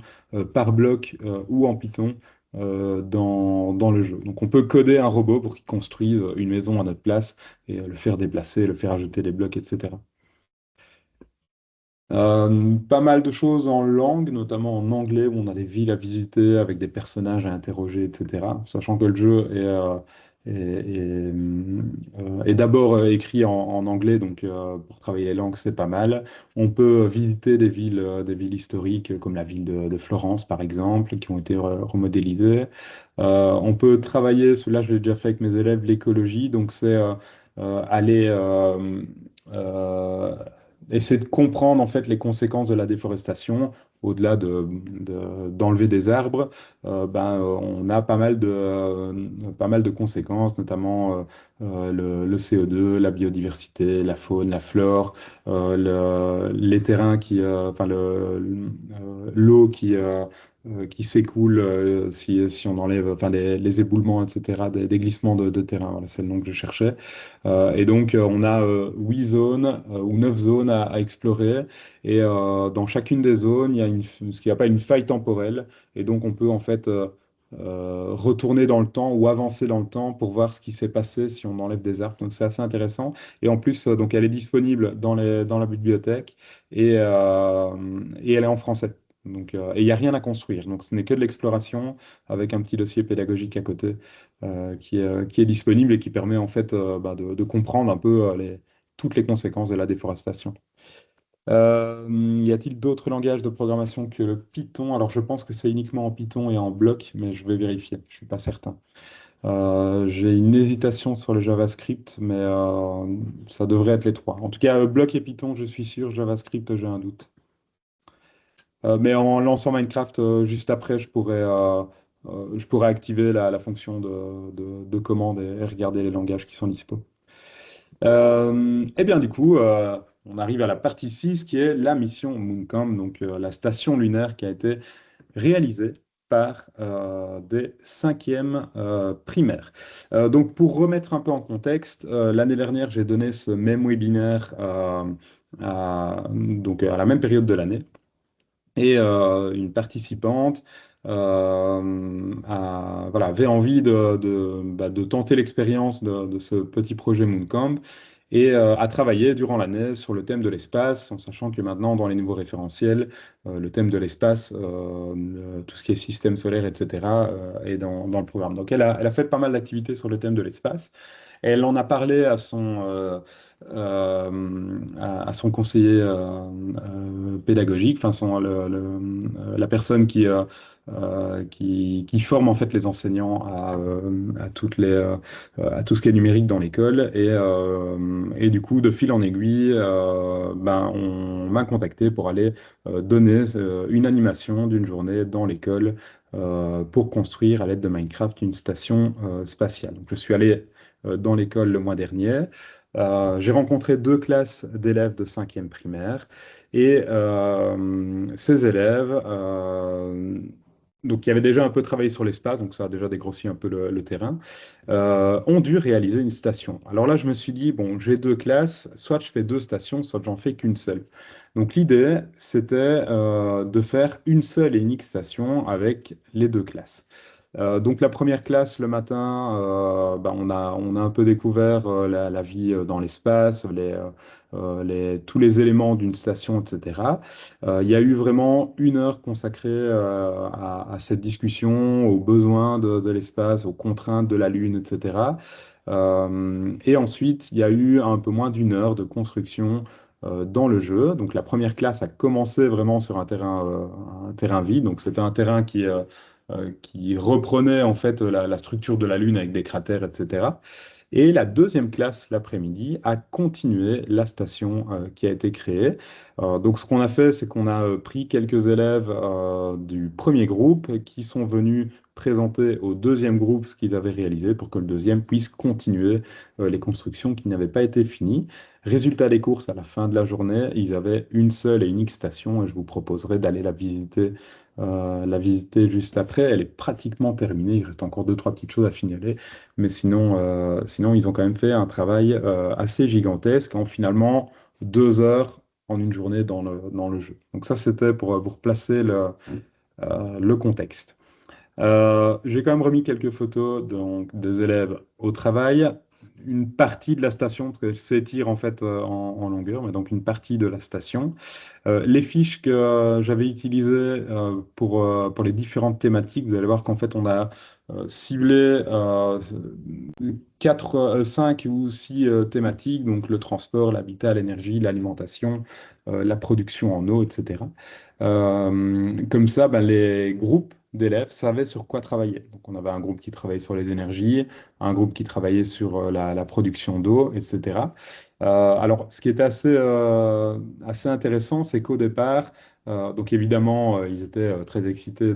par bloc ou en Python dans le jeu. Donc, on peut coder un robot pour qu'il construise une maison à notre place et le faire déplacer, le faire ajouter des blocs, etc. Pas mal de choses en langue, notamment en anglais, où on a des villes à visiter avec des personnages à interroger, etc. Sachant que le jeu est d'abord écrit en anglais, donc pour travailler les langues, c'est pas mal. On peut visiter des villes historiques comme la ville de Florence, par exemple, qui ont été remodélisées. On peut travailler, cela je l'ai déjà fait avec mes élèves, l'écologie, donc c'est aller euh, essayer de comprendre en fait les conséquences de la déforestation, au-delà d'enlever des arbres, on a pas mal de conséquences, notamment le CO2, la biodiversité, la faune, la flore, les terrains l'eau qui s'écoule si on enlève enfin, les éboulements, etc., des glissements de terrain. Voilà, c'est le nom que je cherchais. Et donc, on a 8 zones ou 9 zones à explorer. Et dans chacune des zones, il y a ce qu'il appelle une faille temporelle. Et donc, on peut en fait retourner dans le temps ou avancer dans le temps pour voir ce qui s'est passé si on enlève des arbres. Donc, c'est assez intéressant. Et en plus, donc, elle est disponible dans la bibliothèque et elle est en français. Donc, et il n'y a rien à construire. Donc, ce n'est que de l'exploration avec un petit dossier pédagogique à côté qui est disponible et qui permet en fait de comprendre un peu toutes les conséquences de la déforestation. Y a-t-il d'autres langages de programmation que le Python? Alors, je pense que c'est uniquement en Python et en bloc, mais je vais vérifier. Je suis pas certain. J'ai une hésitation sur le JavaScript, mais ça devrait être les trois. En tout cas, bloc et Python, je suis sûr. JavaScript, j'ai un doute. Mais en lançant Minecraft, juste après, je pourrais activer la fonction de commande et regarder les langages qui sont dispo. Eh bien, du coup, on arrive à la partie 6 qui est la mission Mooncamp, donc la station lunaire qui a été réalisée par des cinquièmes primaires. Donc, pour remettre un peu en contexte, l'année dernière, j'ai donné ce même webinaire donc à la même période de l'année. Et une participante voilà, avait envie de tenter l'expérience de ce petit projet Mooncamp et a travaillé durant l'année sur le thème de l'espace, en sachant que maintenant, dans les nouveaux référentiels, le thème de l'espace, tout ce qui est système solaire, etc., est dans le programme. Donc, elle a fait pas mal d'activités sur le thème de l'espace. Elle en a parlé à son conseiller pédagogique, enfin la personne qui forme en fait les enseignants à tout ce qui est numérique dans l'école. Et du coup, de fil en aiguille, on m'a contacté pour aller donner une animation d'une journée dans l'école pour construire à l'aide de Minecraft une station spatiale. Donc, je suis allé dans l'école le mois dernier. J'ai rencontré deux classes d'élèves de cinquième primaire et ces élèves, donc qui avaient déjà un peu travaillé sur l'espace, donc ça a déjà dégrossi un peu le terrain, ont dû réaliser une station. Alors là, je me suis dit, bon, j'ai deux classes, soit je fais deux stations, soit j'en fais qu'une seule. Donc l'idée, c'était de faire une seule et unique station avec les deux classes. Donc la première classe le matin, on a un peu découvert la vie dans l'espace, tous les éléments d'une station, etc. Il y a eu vraiment une heure consacrée à cette discussion, aux besoins de l'espace, aux contraintes de la Lune, etc. Et ensuite, il y a eu un peu moins d'une heure de construction dans le jeu. Donc la première classe a commencé vraiment sur un terrain vide. Donc c'était un terrain qui reprenait en fait la structure de la Lune avec des cratères, etc. Et la deuxième classe, l'après-midi, a continué la station qui a été créée. Donc ce qu'on a fait, c'est qu'on a pris quelques élèves du premier groupe qui sont venus présenter au deuxième groupe ce qu'ils avaient réalisé pour que le deuxième puisse continuer les constructions qui n'avaient pas été finies. Résultat des courses, à la fin de la journée, ils avaient une seule et unique station et je vous proposerai d'aller la visiter juste après. Elle est pratiquement terminée. Il reste encore deux, trois petites choses à signaler. Mais sinon, ils ont quand même fait un travail assez gigantesque en finalement 2 heures en une journée dans le jeu. Donc ça, c'était pour vous replacer le contexte. J'ai quand même remis quelques photos donc, des élèves au travail. Une partie de la station, parce qu'elle s'étire en fait en longueur, mais donc une partie de la station. Les fiches que j'avais utilisées pour les différentes thématiques, vous allez voir qu'en fait on a ciblé 5 ou 6 thématiques, donc le transport, l'habitat, l'énergie, l'alimentation, la production en eau, etc. Comme ça, les groupes d'élèves savaient sur quoi travailler. Donc on avait un groupe qui travaillait sur les énergies, un groupe qui travaillait sur la production d'eau, etc. Alors, ce qui est assez intéressant, c'est qu'au départ, donc évidemment, ils étaient très excités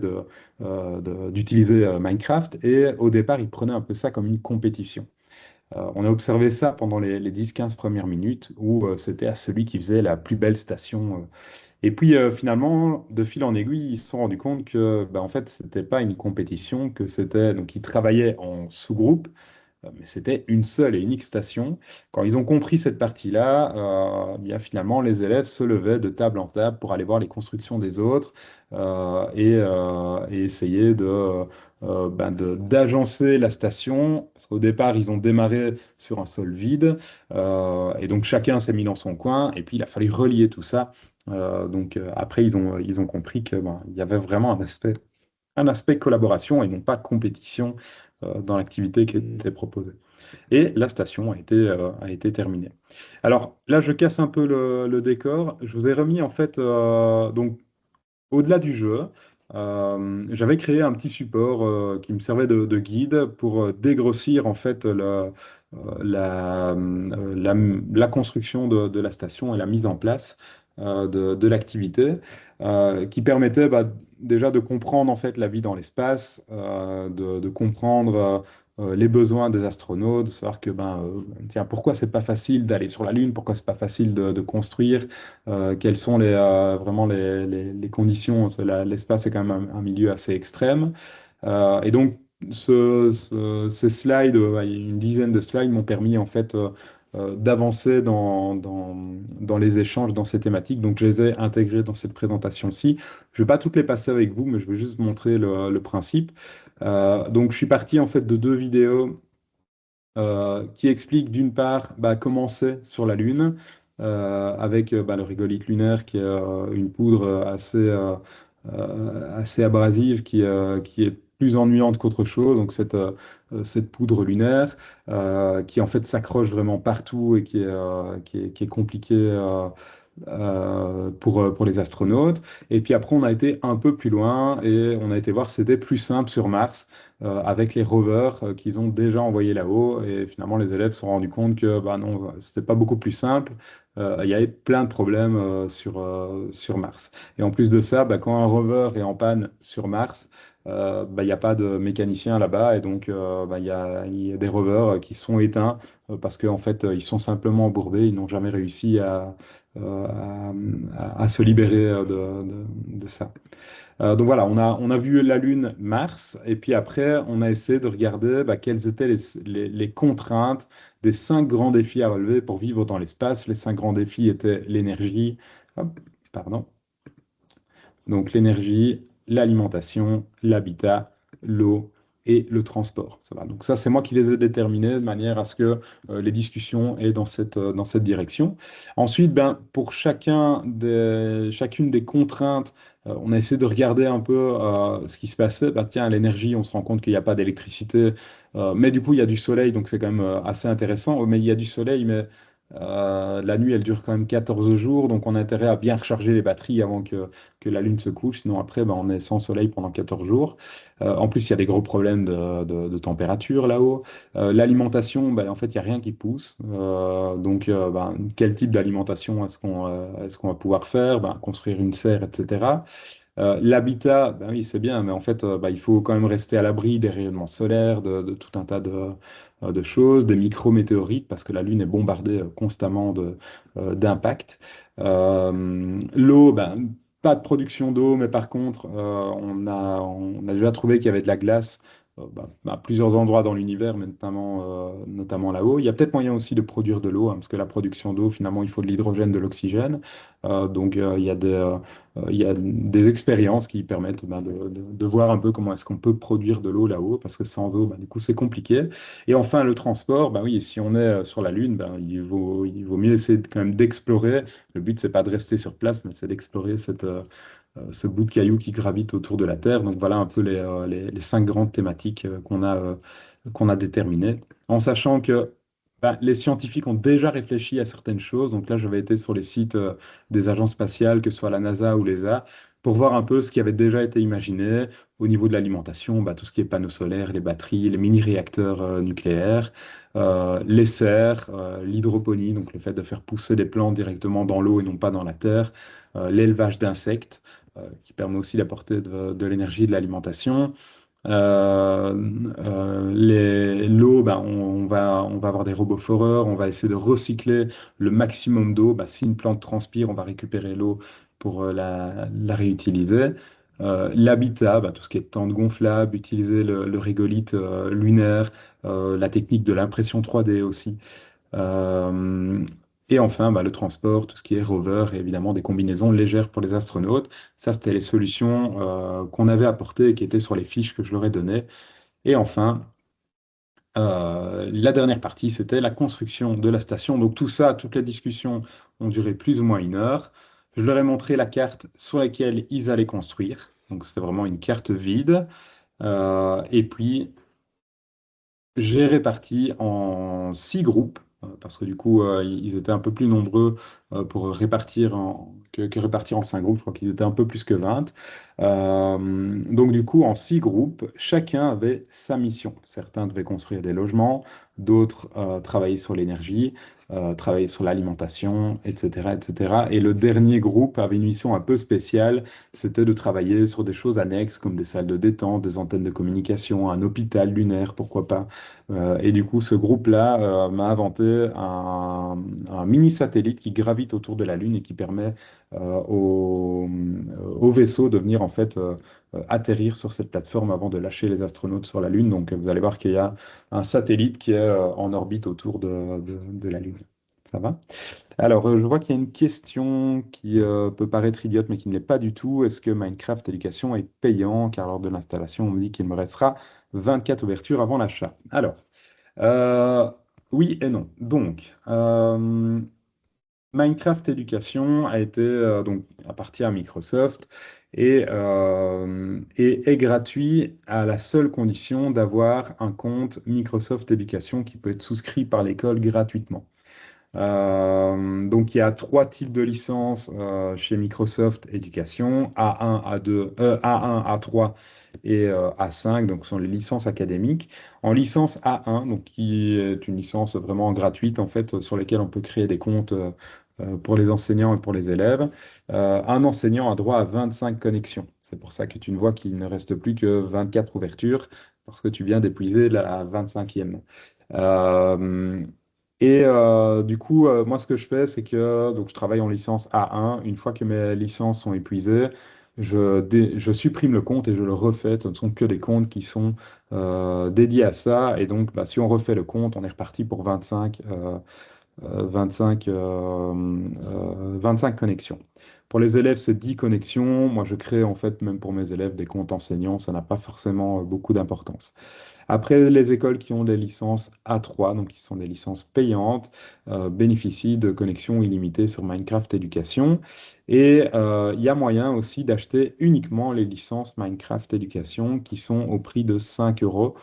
d'utiliser Minecraft et au départ, ils prenaient un peu ça comme une compétition. On a observé ça pendant les 10-15 premières minutes où c'était à celui qui faisait la plus belle station. Et puis finalement, de fil en aiguille, ils se sont rendus compte que, en fait, c'était pas une compétition, que c'était donc ils travaillaient en sous-groupe mais c'était une seule et unique station. Quand ils ont compris cette partie-là, bien finalement, les élèves se levaient de table en table pour aller voir les constructions des autres et essayer d'agencer la station. Parce qu'au départ, ils ont démarré sur un sol vide et donc chacun s'est mis dans son coin et puis il a fallu relier tout ça. Donc après, ils ont compris que, il y avait vraiment un aspect collaboration et non pas compétition dans l'activité qui était proposée. Et la station a été terminée. Alors là, je casse un peu le décor. Je vous ai remis en fait, donc au-delà du jeu, j'avais créé un petit support qui me servait de guide pour dégrossir en fait la construction de la station et la mise en place de l'activité, qui permettait déjà de comprendre en fait la vie dans l'espace, de comprendre les besoins des astronautes, de savoir que tiens, pourquoi c'est pas facile d'aller sur la Lune, pourquoi c'est pas facile de construire, quelles sont vraiment les conditions. L'espace est quand même un milieu assez extrême. Et donc, ces slides, il y a une dizaine de slides m'ont permis en fait d'avancer dans les échanges, dans ces thématiques. Donc, je les ai intégrés dans cette présentation-ci. Je ne vais pas toutes les passer avec vous, mais je vais juste vous montrer le principe. Donc, je suis parti en fait de deux vidéos qui explique d'une part comment c'est sur la Lune, avec le régolithe lunaire qui est une poudre assez abrasive qui est plus ennuyante qu'autre chose. Donc cette poudre lunaire qui en fait s'accroche vraiment partout et qui est compliquée pour les astronautes. Et puis après, on a été un peu plus loin et on a été voir si c'était plus simple sur Mars avec les rovers qu'ils ont déjà envoyés là-haut. Et finalement, les élèves se sont rendus compte que bah non, c'était pas beaucoup plus simple. Il y avait plein de problèmes sur Mars. Et en plus de ça, quand un rover est en panne sur Mars, il n'y a pas de mécanicien là-bas et donc il y a des rovers qui sont éteints parce qu'en fait ils sont simplement embourbés, ils n'ont jamais réussi euh, à se libérer de ça. Donc voilà, on a vu la Lune, Mars, et puis après, on a essayé de regarder quelles étaient les contraintes des cinq grands défis à relever pour vivre dans l'espace. Les cinq grands défis étaient l'énergie, hop, pardon, donc l'énergie, l'alimentation, l'habitat, l'eau et le transport. Ça va. Donc ça, c'est moi qui les ai déterminés de manière à ce que les discussions aient dans cette direction. Ensuite, pour chacune des contraintes, on a essayé de regarder un peu ce qui se passait. Tiens, l'énergie, on se rend compte qu'il n'y a pas d'électricité, mais du coup, il y a du soleil, donc c'est quand même assez intéressant. Mais il y a du soleil, mais la nuit, elle dure quand même 14 jours, donc on a intérêt à bien recharger les batteries avant que la Lune se couche, sinon après, on est sans soleil pendant 14 jours. En plus, il y a des gros problèmes de température là-haut. L'alimentation, en fait, il n'y a rien qui pousse. Quel type d'alimentation est-ce qu'on va pouvoir faire? Construire une serre, etc. L'habitat, oui, c'est bien, mais en fait, il faut quand même rester à l'abri des rayonnements solaires, de tout un tas de choses, des micrométéorites, parce que la Lune est bombardée constamment d'impacts. L'eau, pas de production d'eau, mais par contre, on a déjà trouvé qu'il y avait de la glace à plusieurs endroits dans l'univers, mais notamment là-haut. Il y a peut-être moyen aussi de produire de l'eau, hein, parce que la production d'eau, finalement, il faut de l'hydrogène, de l'oxygène. Il y a des expériences qui permettent de voir un peu comment est-ce qu'on peut produire de l'eau là-haut, parce que sans eau, du coup, c'est compliqué. Et enfin, le transport, oui, si on est sur la Lune, il vaut mieux essayer quand même d'explorer. Le but, c'est pas de rester sur place, mais c'est d'explorer ce bout de caillou qui gravite autour de la Terre. Donc voilà un peu les cinq grandes thématiques qu'on a déterminées, en sachant que les scientifiques ont déjà réfléchi à certaines choses. Donc là, j'avais été sur les sites des agences spatiales, que ce soit la NASA ou l'ESA, pour voir un peu ce qui avait déjà été imaginé au niveau de l'alimentation, tout ce qui est panneaux solaires, les batteries, les mini-réacteurs nucléaires, les serres, l'hydroponie, donc le fait de faire pousser des plantes directement dans l'eau et non pas dans la terre, l'élevage d'insectes, qui permet aussi d'apporter de l'énergie et de l'alimentation. L'eau, on va avoir des robots foreurs, on va essayer de recycler le maximum d'eau. Si une plante transpire, on va récupérer l'eau pour la réutiliser. L'habitat, tout ce qui est tente gonflable, utiliser le régolithe lunaire, la technique de l'impression 3D aussi. Euh, et enfin, le transport, tout ce qui est rover et évidemment des combinaisons légères pour les astronautes. Ça, c'était les solutions qu'on avait apportées et qui étaient sur les fiches que je leur ai données. Et enfin, la dernière partie, c'était la construction de la station. Donc tout ça, toutes les discussions ont duré plus ou moins une heure. Je leur ai montré la carte sur laquelle ils allaient construire. Donc c'était vraiment une carte vide. Et puis, J'ai réparti en 6 groupes, parce que du coup, ils étaient un peu plus nombreux pour que répartir en 5 groupes. Je crois qu'ils étaient un peu plus que 20. Donc du coup, en 6 groupes, chacun avait sa mission. Certains devaient construire des logements, d'autres travailler sur l'énergie, travailler sur l'alimentation, etc., etc. Et le dernier groupe avait une mission un peu spéciale, c'était de travailler sur des choses annexes comme des salles de détente, des antennes de communication, un hôpital lunaire, pourquoi pas. Et du coup, ce groupe-là m'a inventé un mini-satellite qui gravite autour de la Lune et qui permet au vaisseau de venir en fait atterrir sur cette plateforme avant de lâcher les astronautes sur la Lune. Donc, vous allez voir qu'il y a un satellite qui est en orbite autour de la Lune. Ça va? Alors, je vois qu'il y a une question qui peut paraître idiote, mais qui ne l'est pas du tout. Est-ce que Minecraft Éducation est payant? Car lors de l'installation, on me dit qu'il me restera 24 ouvertures avant l'achat. Alors, euh, oui et non. Donc, Minecraft Éducation a été donc appartient à Microsoft et est gratuit à la seule condition d'avoir un compte Microsoft Éducation qui peut être souscrit par l'école gratuitement. Donc, il y a 3 types de licences chez Microsoft Éducation, A1, A2, A1, A3 et A5, donc ce sont les licences académiques. En licence A1, donc qui est une licence vraiment gratuite en fait, sur lesquelles on peut créer des comptes pour les enseignants et pour les élèves, un enseignant a droit à 25 connexions. C'est pour ça que tu ne vois qu'il ne reste plus que 24 ouvertures, parce que tu viens d'épuiser la 25e. Euh, du coup, moi, ce que je fais, c'est que donc, je travaille en licence A1. Une fois que mes licences sont épuisées, je supprime le compte et je le refais. Ce ne sont que des comptes qui sont dédiés à ça. Et donc, bah, si on refait le compte, on est reparti pour 25 connexions. Pour les élèves, c'est 10 connexions. Moi, je crée en fait, même pour mes élèves, des comptes enseignants. Ça n'a pas forcément beaucoup d'importance. Après, les écoles qui ont des licences A3, donc qui sont des licences payantes, bénéficient de connexions illimitées sur Minecraft Éducation. Et il y a moyen aussi d'acheter uniquement les licences Minecraft Éducation qui sont au prix de 5 euros.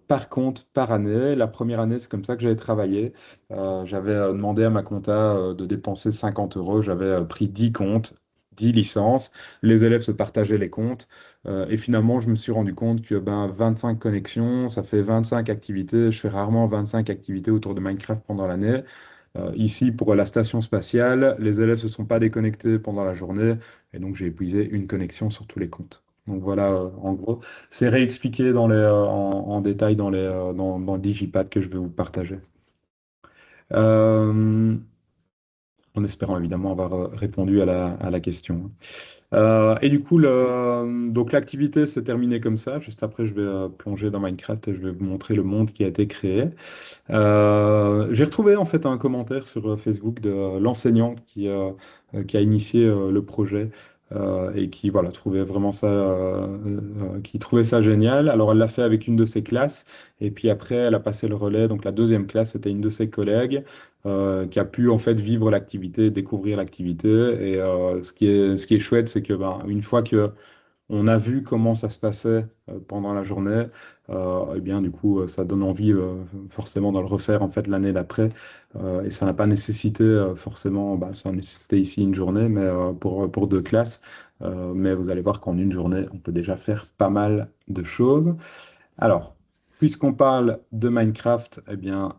Par compte par année. La première année, c'est comme ça que j'avais travaillé. J'avais demandé à ma compta de dépenser 50 euros. J'avais pris 10 comptes, 10 licences. Les élèves se partageaient les comptes. Et finalement, je me suis rendu compte que 25 connexions, ça fait 25 activités. Je fais rarement 25 activités autour de Minecraft pendant l'année. Ici, pour la station spatiale, les élèves ne se sont pas déconnectés pendant la journée. Et donc, j'ai épuisé une connexion sur tous les comptes. Donc voilà, en gros, c'est réexpliqué en détail dans le Digipad que je vais vous partager. Euh, En espérant évidemment avoir répondu à la question. Et du coup, donc l'activité s'est terminée comme ça. Juste après, je vais plonger dans Minecraft et je vais vous montrer le monde qui a été créé. J'ai retrouvé en fait un commentaire sur Facebook de l'enseignante qui a initié le projet et qui voilà, trouvait vraiment ça, qui trouvait ça génial. Alors elle l'a fait avec une de ses classes et puis après elle a passé le relais. Donc la deuxième classe, c'était une de ses collègues qui a pu en fait vivre l'activité, découvrir l'activité. Et ce qui est chouette, c'est que une fois que on a vu comment ça se passait pendant la journée. Et bien, du coup, ça donne envie forcément de le refaire en fait l'année d'après. Et ça n'a pas nécessité forcément, ça a nécessité ici une journée, mais pour 2 classes. Mais vous allez voir qu'en une journée, on peut déjà faire pas mal de choses. Alors, puisqu'on parle de Minecraft, eh bien,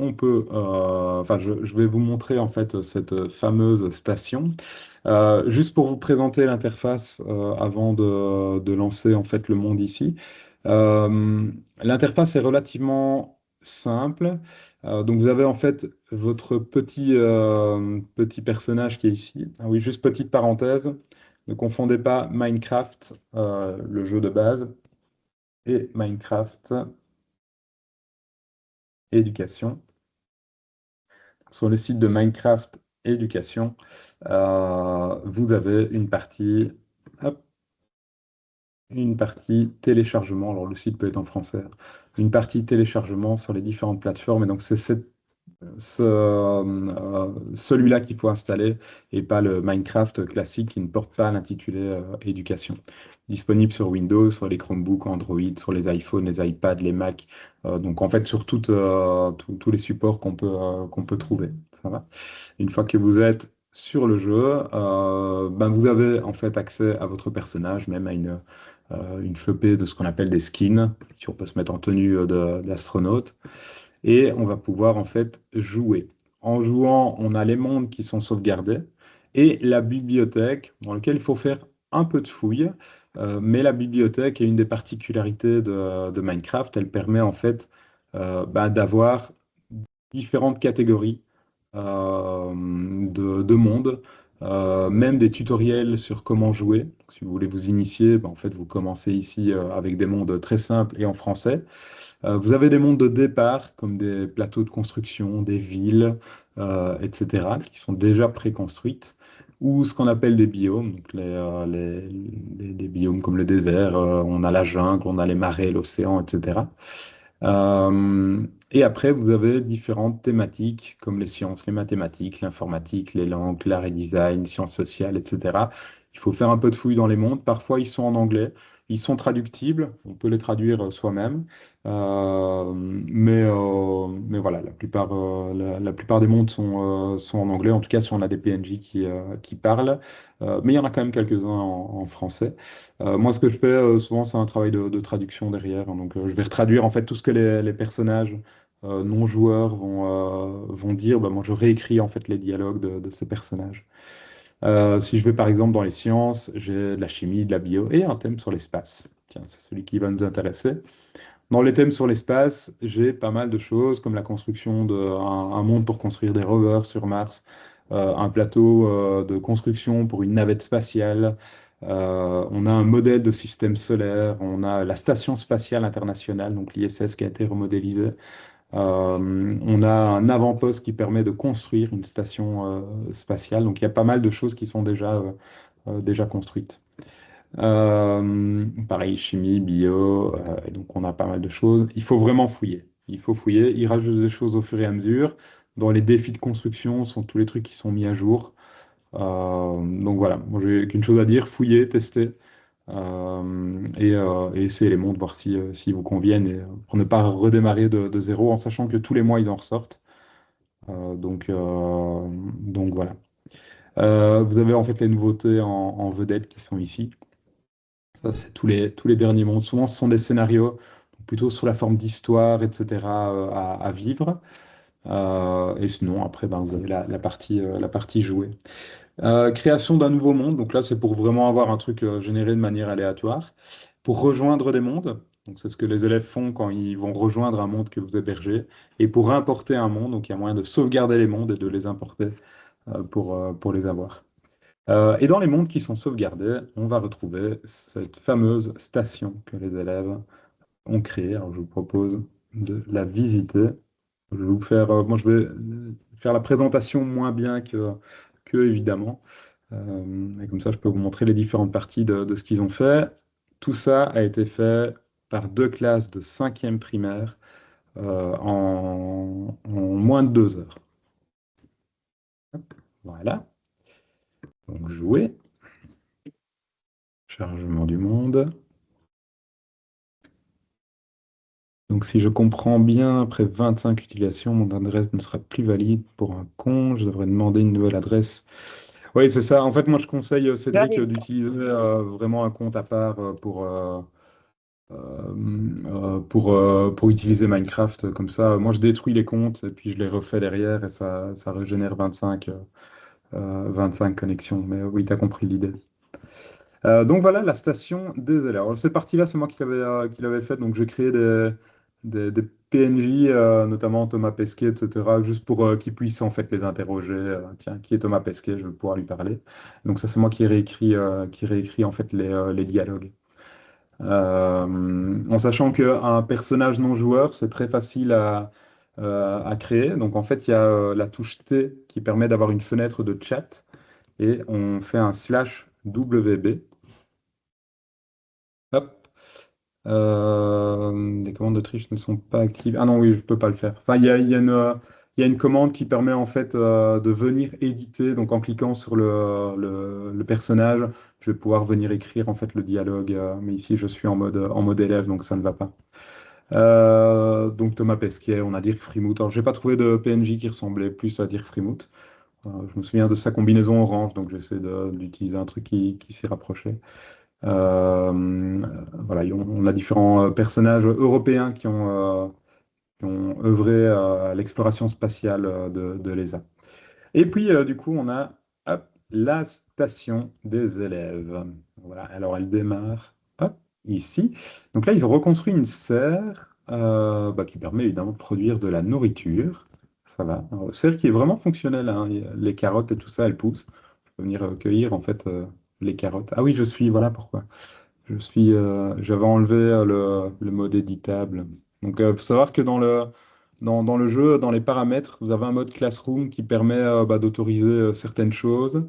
on peut, enfin, je vais vous montrer en fait cette fameuse station. Juste pour vous présenter l'interface avant de lancer en fait le monde ici. L'interface est relativement simple. Donc vous avez en fait votre petit personnage qui est ici. Ah oui, juste petite parenthèse. Ne confondez pas Minecraft, le jeu de base, et Minecraft Éducation. Sur le site de Minecraft Éducation, vous avez hop, une partie téléchargement. Alors le site peut être en français, une partie téléchargement sur les différentes plateformes. Et donc c'est cette celui-là qu'il faut installer et pas le Minecraft classique qui ne porte pas l'intitulé éducation. Disponible sur Windows, sur les Chromebooks, Android, sur les iPhones, les iPads, les Mac, donc en fait sur tous les supports qu'on peut trouver. Ça va. Une fois que vous êtes sur le jeu, ben vous avez en fait accès à votre personnage, même à une flopée de ce qu'on appelle des skins, si on peut se mettre en tenue d'astronaute et on va pouvoir en fait jouer. En jouant, on a les mondes qui sont sauvegardés et la bibliothèque dans laquelle il faut faire un peu de fouille. Mais la bibliothèque est une des particularités de Minecraft. Elle permet en fait bah, d'avoir différentes catégories de mondes, même des tutoriels sur comment jouer. Donc, si vous voulez vous initier, bah, en fait, vous commencez ici avec des mondes très simples et en français. Vous avez des mondes de départ, comme des plateaux de construction, des villes, etc., qui sont déjà préconstruites, ou ce qu'on appelle des biomes, donc des biomes comme le désert, on a la jungle, on a les marais, l'océan, etc. Et après, vous avez différentes thématiques comme les sciences, les mathématiques, l'informatique, les langues, l'art et design, sciences sociales, etc. Il faut faire un peu de fouille dans les mondes. Parfois, ils sont en anglais. Ils sont traductibles. On peut les traduire soi-même. Mais voilà, la plupart des mondes sont en anglais. En tout cas, si on a des PNJ qui parlent. Mais il y en a quand même quelques-uns en français. Moi, ce que je fais souvent, c'est un travail de traduction derrière, hein. Donc, je vais retraduire en fait tout ce que les personnages non joueurs vont dire. Bah, moi, je réécris en fait les dialogues de ces personnages. Si je vais par exemple dans les sciences, j'ai de la chimie, de la bio et un thème sur l'espace. Tiens, c'est celui qui va nous intéresser. Dans les thèmes sur l'espace, j'ai pas mal de choses comme la construction un monde pour construire des rovers sur Mars, un plateau de construction pour une navette spatiale. On a un modèle de système solaire, on a la station spatiale internationale, donc l'ISS qui a été remodélisée. On a un avant-poste qui permet de construire une station spatiale. Donc il y a pas mal de choses qui sont déjà construites. Pareil, chimie, bio, et donc on a pas mal de choses. Il faut vraiment fouiller. Il faut fouiller. Il rajoute des choses au fur et à mesure. Dans les défis de construction sont tous les trucs qui sont mis à jour. Donc voilà, moi j'ai qu'une chose à dire, fouiller, tester et essayer les montres, voir s'ils vous conviennent et, pour ne pas redémarrer de zéro en sachant que tous les mois ils en ressortent. Donc voilà. Vous avez en fait les nouveautés en vedette qui sont ici. Ça, c'est tous les derniers mondes. Souvent, ce sont des scénarios plutôt sous la forme d'histoire, etc., à vivre. Et sinon, après, ben, vous avez la partie jouée. Création d'un nouveau monde. Donc là, c'est pour vraiment avoir un truc généré de manière aléatoire. Pour rejoindre des mondes. Donc c'est ce que les élèves font quand ils vont rejoindre un monde que vous hébergez. Et pour importer un monde, donc il y a moyen de sauvegarder les mondes et de les importer pour les avoir. Et dans les mondes qui sont sauvegardés, on va retrouver cette fameuse station que les élèves ont créée. Alors, je vous propose de la visiter. Je vais vous faire, moi, je vais faire la présentation moins bien que évidemment. Et comme ça, je peux vous montrer les différentes parties de ce qu'ils ont fait. Tout ça a été fait par deux classes de cinquième primaire en moins de 2 heures. Hop, voilà. Donc, jouer. Chargement du monde. Donc, si je comprends bien, après 25 utilisations, mon adresse ne sera plus valide pour un compte. Je devrais demander une nouvelle adresse. Oui, c'est ça. En fait, moi, je conseille, Cédric, J'arrive. d'utiliser vraiment un compte à part pour utiliser Minecraft. Comme ça, moi, je détruis les comptes et puis je les refais derrière et ça régénère 25 connexions. Mais oui, tu as compris l'idée. Donc voilà la station des élèves. Alors, cette partie-là, c'est moi qui l'avais faite. Donc j'ai créé des PNJ, notamment Thomas Pesquet, etc., juste pour qu'ils puissent en fait les interroger. Tiens, qui est Thomas Pesquet? Je vais pouvoir lui parler. Donc ça, c'est moi qui réécris en fait les dialogues. En sachant qu'un personnage non joueur, c'est très facile à créer. Donc en fait, il y a la touche T qui permet d'avoir une fenêtre de chat et on fait un /WB. Hop. Les commandes de triche ne sont pas actives. Ah non, oui, je peux pas le faire. Enfin, il y a il y a une commande qui permet en fait de venir éditer. Donc en cliquant sur le personnage, je vais pouvoir venir écrire en fait le dialogue. Mais ici, je suis en mode élève, donc ça ne va pas. Donc Thomas Pesquet, on a Dirk Frimouth. Alors j'ai pas trouvé de PNJ qui ressemblait plus à Dirk Frimouth. Je me souviens de sa combinaison orange, donc j'essaie d'utiliser un truc qui s'y rapprochait. Voilà, on a différents personnages européens qui ont œuvré à l'exploration spatiale de l'ESA. Et puis, du coup, on a hop, la station des élèves. Voilà, alors elle démarre hop, ici. Donc là, ils ont reconstruit une serre bah, qui permet évidemment de produire de la nourriture. Ça va. Alors, serre qui est vraiment fonctionnelle, hein. Les carottes et tout ça, elles poussent. On peut venir cueillir en fait les carottes. Ah oui, je suis, voilà pourquoi. J'avais enlevé le mode éditable. Donc, il faut savoir que dans le jeu, dans les paramètres, vous avez un mode Classroom qui permet bah, d'autoriser certaines choses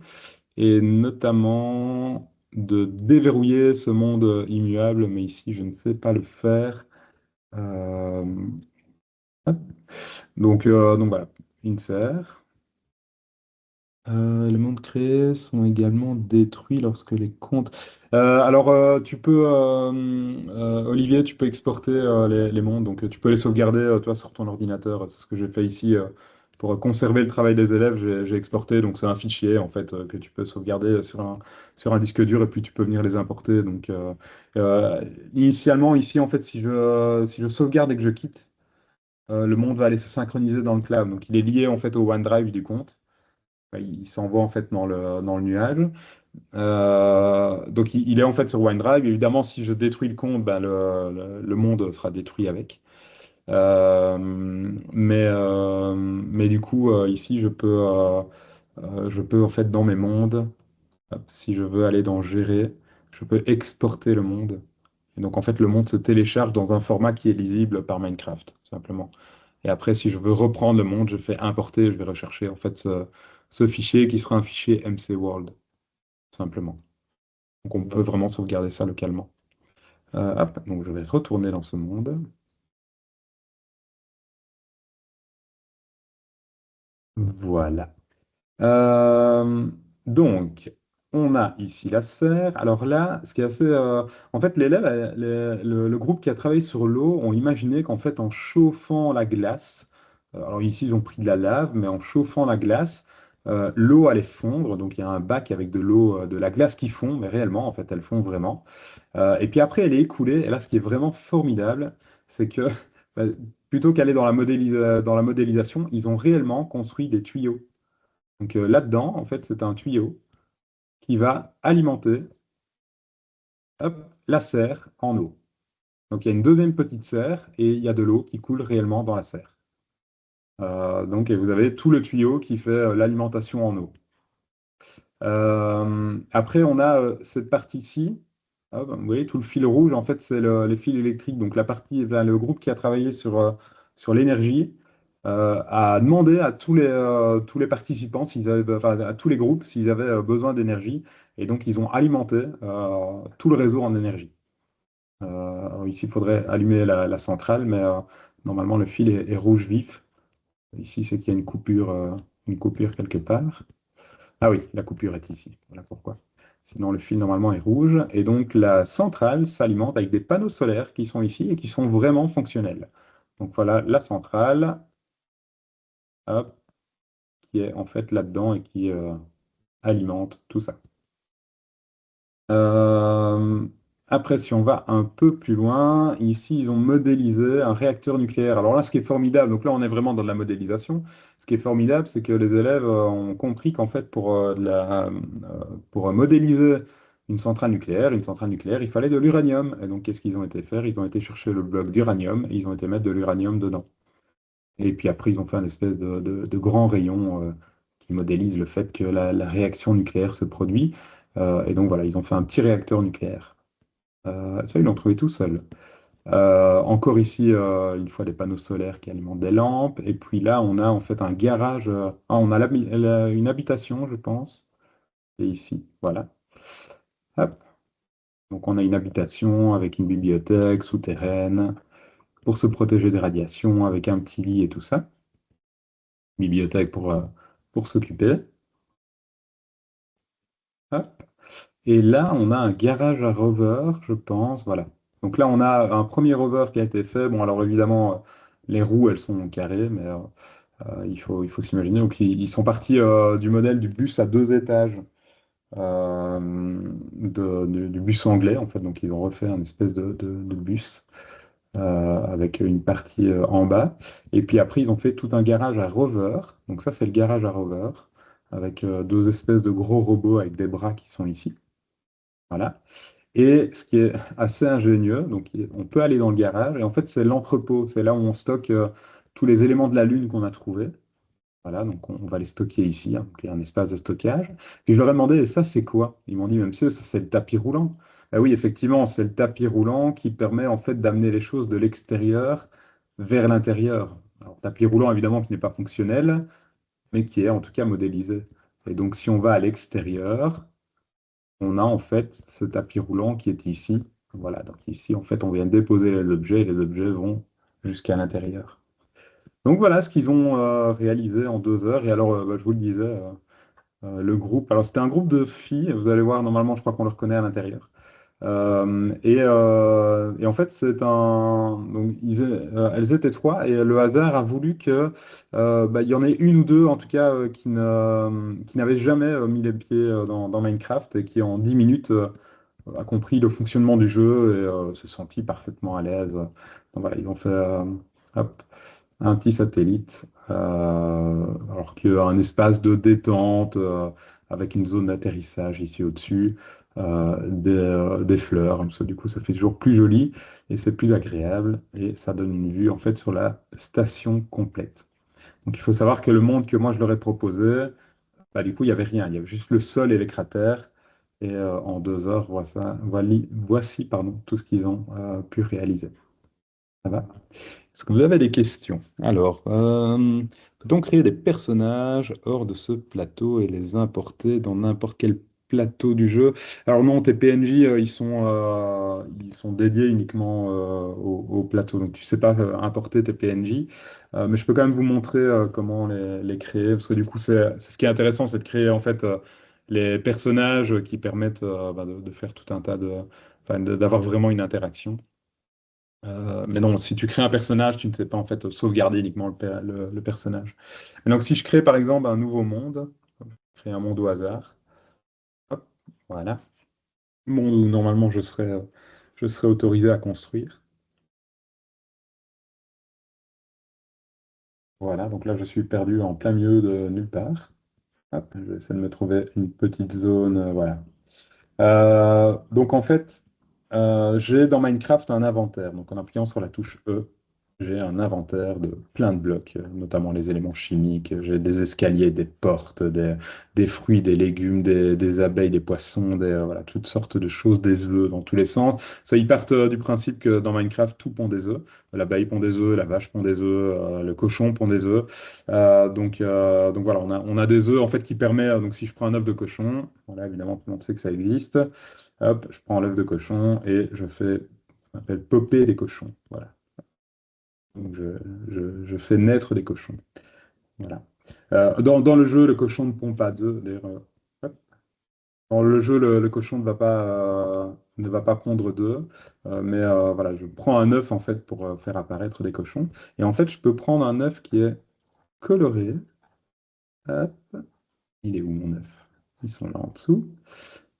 et notamment de déverrouiller ce monde immuable. Mais ici, je ne sais pas le faire. Euh, hop. Donc voilà, insert. Les mondes créés sont également détruits lorsque les comptes. Tu peux, Olivier, tu peux exporter les mondes, donc tu peux les sauvegarder toi sur ton ordinateur. C'est ce que j'ai fait ici pour conserver le travail des élèves. J'ai exporté, donc c'est un fichier en fait que tu peux sauvegarder sur un disque dur et puis tu peux venir les importer. Euh, Initialement ici en fait, si je sauvegarde et que je quitte, le monde va aller se synchroniser dans le cloud. Donc il est lié en fait au OneDrive du compte. Il s'envoie en fait dans le nuage. Donc il est en fait sur OneDrive. Évidemment, si je détruis le compte, ben, le monde sera détruit avec. Mais du coup, ici, je peux en fait dans mes mondes, hop, si je veux aller dans Gérer, je peux exporter le monde. Et donc en fait, le monde se télécharge dans un format qui est lisible par Minecraft, tout simplement. Et après, si je veux reprendre le monde, je fais importer, je vais rechercher en fait ce fichier qui sera un fichier MC-World, tout simplement. Donc on peut vraiment sauvegarder ça localement. Hop, donc je vais retourner dans ce monde. Voilà. Euh, donc, on a ici la serre. Alors là, ce qui est assez... en fait, l'élève, le groupe qui a travaillé sur l'eau ont imaginé qu'en fait, en chauffant la glace, alors ici, ils ont pris de la lave, mais en chauffant la glace, l'eau allait fondre. Donc, il y a un bac avec de l'eau, de la glace qui fond, mais réellement, en fait, elle fond vraiment. Et puis après, elle est écoulée. Et là, ce qui est vraiment formidable, c'est que bah, plutôt qu'aller dans la modélisation, ils ont réellement construit des tuyaux. Donc là-dedans, en fait, c'est un tuyau qui va alimenter hop, la serre en eau. Donc il y a une deuxième petite serre et il y a de l'eau qui coule réellement dans la serre. Et vous avez tout le tuyau qui fait l'alimentation en eau. Après, on a cette partie-ci. Hop, vous voyez, tout le fil rouge, en fait, c'est les fils électriques. Donc la partie, ben, le groupe qui a travaillé sur l'énergie a demandé à tous les participants, enfin, à tous les groupes, s'ils avaient besoin d'énergie. Et donc, ils ont alimenté tout le réseau en énergie. Alors ici, il faudrait allumer la centrale, mais normalement, le fil est rouge vif. Ici, c'est qu'il y a une coupure quelque part. Ah oui, la coupure est ici. Voilà pourquoi. Sinon, le fil normalement est rouge. Et donc, la centrale s'alimente avec des panneaux solaires qui sont ici et qui sont vraiment fonctionnels. Donc, voilà la centrale, hop, qui est en fait là-dedans et qui alimente tout ça. Euh, Après, si on va un peu plus loin, ici, ils ont modélisé un réacteur nucléaire. Alors là, ce qui est formidable, donc là, on est vraiment dans de la modélisation. Ce qui est formidable, c'est que les élèves ont compris qu'en fait, pour modéliser une centrale nucléaire, il fallait de l'uranium. Et donc, qu'est-ce qu'ils ont été faire? Ils ont été chercher le bloc d'uranium et ils ont été mettre de l'uranium dedans. Et puis après, ils ont fait un espèce de grand rayon qui modélise le fait que la réaction nucléaire se produit. Et donc voilà, ils ont fait un petit réacteur nucléaire. Ça, ils l'ont trouvé tout seul. Encore ici, une fois des panneaux solaires qui alimentent des lampes. Et puis là, on a en fait un garage. On a une habitation, je pense. Et ici, voilà. Hop. Donc on a une habitation avec une bibliothèque souterraine pour se protéger des radiations, avec un petit lit et tout ça. bibliothèque pour s'occuper. Hop. Et là, on a un garage à rover, je pense. Voilà. Donc là, on a un premier rover qui a été fait. Bon, alors évidemment, les roues, elles sont carrées, mais il faut s'imaginer. Donc, ils sont partis du modèle du bus à deux étages, du bus anglais, en fait. Donc, ils ont refait un espèce de bus avec une partie en bas. Et puis après, ils ont fait tout un garage à rover. Donc, ça, c'est le garage à rover, avec deux espèces de gros robots avec des bras qui sont ici. Voilà. Et ce qui est assez ingénieux, donc on peut aller dans le garage, et en fait c'est l'entrepôt, c'est là où on stocke tous les éléments de la Lune qu'on a trouvés. Voilà, donc on va les stocker ici, hein, donc il y a un espace de stockage. Puis je leur ai demandé, et ça c'est quoi? Ils m'ont dit, mais monsieur, ça c'est le tapis roulant. Ah oui, effectivement, c'est le tapis roulant qui permet en fait d'amener les choses de l'extérieur vers l'intérieur. Alors tapis roulant évidemment qui n'est pas fonctionnel, mais qui est en tout cas modélisé. Et donc si on va à l'extérieur, on a en fait ce tapis roulant qui est ici. Voilà, donc ici, en fait, on vient déposer les objets et les objets vont jusqu'à l'intérieur. Donc voilà ce qu'ils ont réalisé en 2 heures. Et alors, bah, je vous le disais, le groupe, alors c'était un groupe de filles, vous allez voir, normalement, je crois qu'on le reconnaît à l'intérieur. Et en fait, c'est un. Donc, elles étaient trois, et le hasard a voulu que bah, il y en ait une ou deux, en tout cas, qui n'avaient jamais mis les pieds dans Minecraft et qui, en 10 minutes, a compris le fonctionnement du jeu et se sentit parfaitement à l'aise. Donc, voilà, ils ont fait hop, un petit satellite, alors qu'il y a un espace de détente avec une zone d'atterrissage ici au-dessus, des fleurs, comme ça, du coup ça fait toujours plus joli et c'est plus agréable et ça donne une vue en fait sur la station complète. Donc il faut savoir que le monde que moi je leur ai proposé, bah, du coup il n'y avait rien, il y avait juste le sol et les cratères. Et en 2 heures, voici, pardon, tout ce qu'ils ont pu réaliser. Ça va? Est-ce que vous avez des questions? Alors, peut-on créer des personnages hors de ce plateau et les importer dans n'importe quel plateau du jeu? Alors non, tes PNJ, ils sont dédiés uniquement au plateau. Donc tu sais pas importer tes PNJ. Mais je peux quand même vous montrer comment les créer. Parce que du coup, c'est ce qui est intéressant, c'est de créer en fait les personnages qui permettent bah, de faire tout un tas enfin, d'avoir vraiment une interaction. Mais non, si tu crées un personnage, tu ne sais pas en fait sauvegarder uniquement le personnage. Et donc si je crée par exemple un nouveau monde, je crée un monde au hasard, hop, voilà, monde où normalement je serais autorisé à construire. Voilà, donc là je suis perdu en plein milieu de nulle part. Hop, je vais essayer de me trouver une petite zone, voilà. Donc en fait, j'ai dans Minecraft un inventaire. Donc en appuyant sur la touche E, j'ai un inventaire de plein de blocs, notamment les éléments chimiques. J'ai des escaliers, des portes, des fruits, des légumes, des abeilles, des poissons, voilà, toutes sortes de choses, des œufs dans tous les sens. Ça, ils partent du principe que dans Minecraft, tout pond des œufs. L'abeille pond des œufs, la vache pond des œufs, le cochon pond des œufs. Donc voilà, on a des œufs en fait qui permet, donc si je prends un œuf de cochon, voilà, évidemment tout le monde sait que ça existe, hop, je prends l'œuf de cochon et je fais ce qu'on appelle popper les cochons. Voilà. Donc je fais naître des cochons. Voilà. Dans le jeu, le cochon ne pond pas d'œufs. D'ailleurs, hop. Dans le jeu, le cochon ne va pas pondre d'œufs. Mais voilà, je prends un œuf en fait pour faire apparaître des cochons. Et en fait, je peux prendre un œuf qui est coloré. Hop. Il est où mon œuf? Ils sont là en dessous.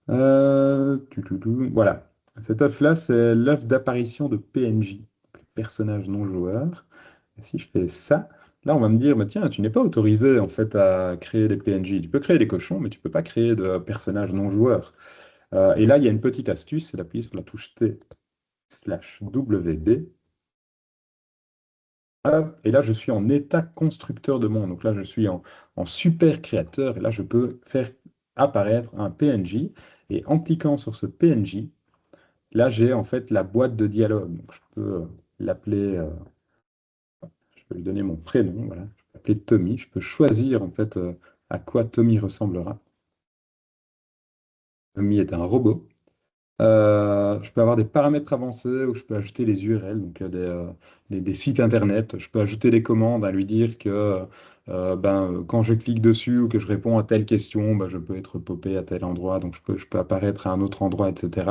Voilà. Cet œuf-là, c'est l'œuf d'apparition de PNJ, personnage non joueur. Et si je fais ça, là, on va me dire, bah, tiens, tu n'es pas autorisé en fait à créer des PNJ. Tu peux créer des cochons, mais tu peux pas créer de personnages non joueurs. Et là, il y a une petite astuce, c'est d'appuyer sur la touche T/WB. Et là, je suis en état constructeur de monde. Donc là, je suis en super créateur. Et là, je peux faire apparaître un PNJ. Et en cliquant sur ce PNJ, là, j'ai en fait la boîte de dialogue. Donc, je peux l'appeler, je peux lui donner mon prénom. Voilà. Je peux l'appeler Tommy. Je peux choisir en fait à quoi Tommy ressemblera. Tommy est un robot. Je peux avoir des paramètres avancés où je peux ajouter les URL, donc des sites internet. Je peux ajouter des commandes à lui dire que quand je clique dessus ou que je réponds à telle question, je peux être popé à tel endroit, donc je peux apparaître à un autre endroit, etc.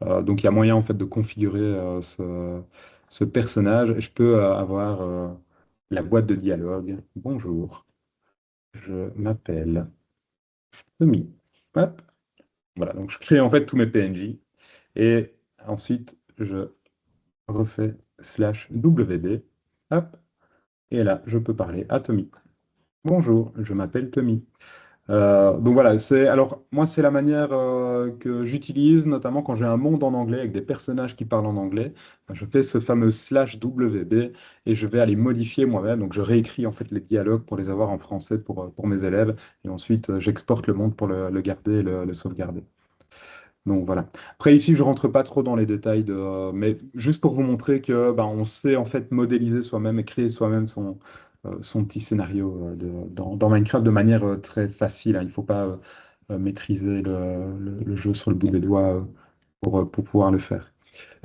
Donc il y a moyen en fait de configurer ce personnage. Je peux avoir la boîte de dialogue. Bonjour, je m'appelle Tommy. Hop, voilà, donc je crée en fait tous mes PNJ. Et ensuite, je refais slash WD. Hop. Et là, je peux parler à Tommy. Bonjour, je m'appelle Tommy. Donc voilà, alors moi c'est la manière que j'utilise, notamment quand j'ai un monde en anglais avec des personnages qui parlent en anglais. Je fais ce fameux slash WB et je vais aller modifier moi-même. Donc je réécris en fait les dialogues pour les avoir en français pour mes élèves et ensuite j'exporte le monde pour le garder et le sauvegarder. Donc voilà. Après ici, je rentre pas trop dans les détails mais juste pour vous montrer que on sait en fait modéliser soi-même et créer soi-même son petit scénario dans Minecraft de manière très facile, hein. Il ne faut pas maîtriser le jeu sur le bout des doigts pour pouvoir le faire.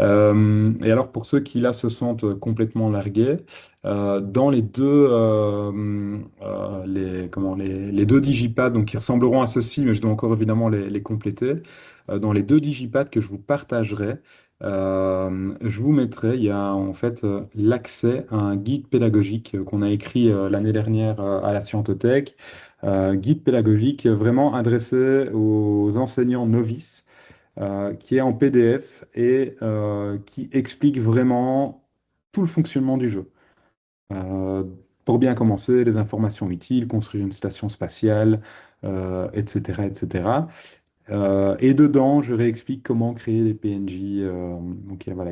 Et alors pour ceux qui là se sentent complètement largués, dans les deux digipads donc qui ressembleront à ceci, mais je dois encore évidemment les compléter. Dans les deux digipads que je vous partagerai, je vous mettrai, il y a en fait l'accès à un guide pédagogique qu'on a écrit l'année dernière à la Scientothèque, guide pédagogique vraiment adressé aux enseignants novices qui est en PDF et qui explique vraiment tout le fonctionnement du jeu. Euh, pour bien commencer, les informations utiles, construire une station spatiale, etc., etc. Et dedans, je réexplique comment créer des PNJ. Donc voilà,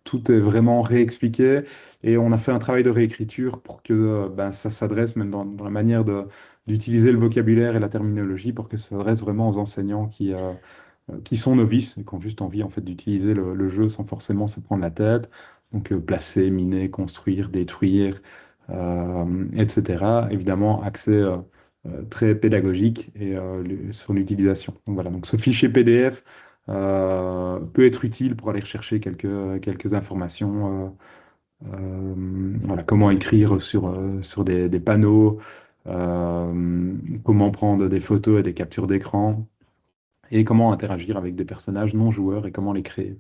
tout est vraiment réexpliqué. Et on a fait un travail de réécriture pour que ça s'adresse même dans la manière d'utiliser le vocabulaire et la terminologie pour que ça s'adresse vraiment aux enseignants qui sont novices et qui ont juste envie en fait d'utiliser le jeu sans forcément se prendre la tête. Donc placer, miner, construire, détruire, etc. Évidemment, accès très pédagogique et sur l'utilisation. Donc voilà, donc ce fichier PDF peut être utile pour aller rechercher quelques informations. Voilà, comment écrire sur des panneaux, comment prendre des photos et des captures d'écran et comment interagir avec des personnages non joueurs et comment les créer.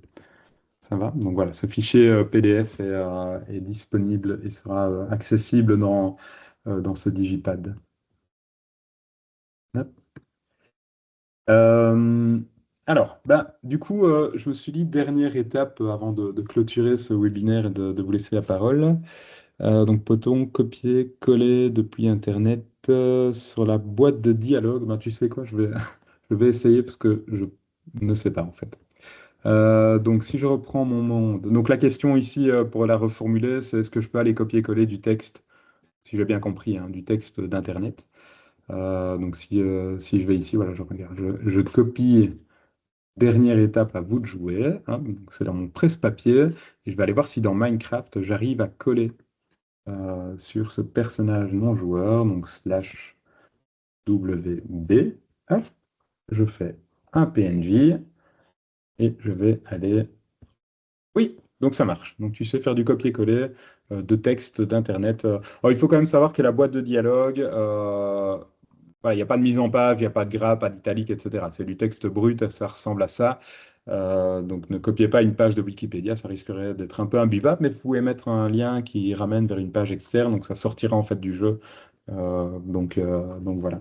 Ça va? Donc voilà, ce fichier PDF est disponible et sera accessible dans ce digipad. Hop. Euh, alors, du coup, je me suis dit, dernière étape avant de clôturer ce webinaire et de vous laisser la parole. Donc, peut-on copier, coller depuis Internet sur la boîte de dialogue? Tu sais quoi, je vais essayer parce que je ne sais pas en fait. Donc, si je reprends mon monde. Donc, la question ici, pour la reformuler, c'est est-ce que je peux aller copier-coller du texte, si j'ai bien compris, hein, du texte d'Internet. Donc, si je vais ici, voilà, je regarde. Je copie, dernière étape, à vous de jouer, hein. Donc, c'est dans mon presse-papier. Et je vais aller voir si dans Minecraft, j'arrive à coller sur ce personnage non-joueur. Donc, slash WB. Hop, je fais un PNJ et je vais aller. Oui, donc ça marche. Donc tu sais faire du copier-coller de texte d'Internet. Alors, il faut quand même savoir que la boîte de dialogue, voilà, il n'y a pas de mise en page, il n'y a pas de gras, pas d'italique, etc. C'est du texte brut, ça ressemble à ça. Donc ne copiez pas une page de Wikipédia, ça risquerait d'être un peu imbuvable, mais vous pouvez mettre un lien qui ramène vers une page externe, donc ça sortira en fait du jeu. Donc voilà.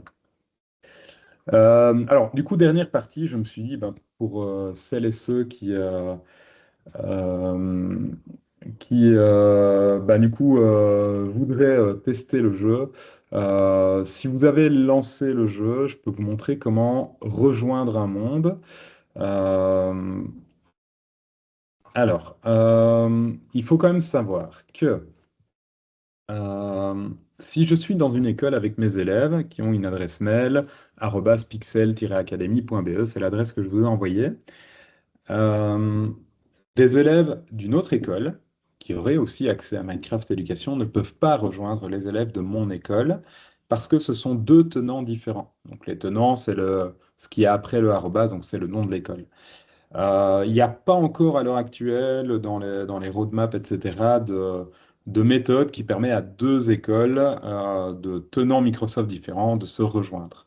Alors, du coup, dernière partie, je me suis dit, pour celles et ceux euh, qui du coup voudraient tester le jeu. Si vous avez lancé le jeu, je peux vous montrer comment rejoindre un monde. Euh, il faut quand même savoir que si je suis dans une école avec mes élèves qui ont une adresse mail, @pixel-academy.be, c'est l'adresse que je vous ai envoyée. Euh, Des élèves d'une autre école qui auraient aussi accès à Minecraft Éducation ne peuvent pas rejoindre les élèves de mon école parce que ce sont deux tenants différents. Donc les tenants, c'est ce qui est après le arrobase, donc c'est le nom de l'école. Il n'y a pas encore à l'heure actuelle dans les roadmaps, etc., de méthode qui permet à deux écoles de tenants Microsoft différents de se rejoindre.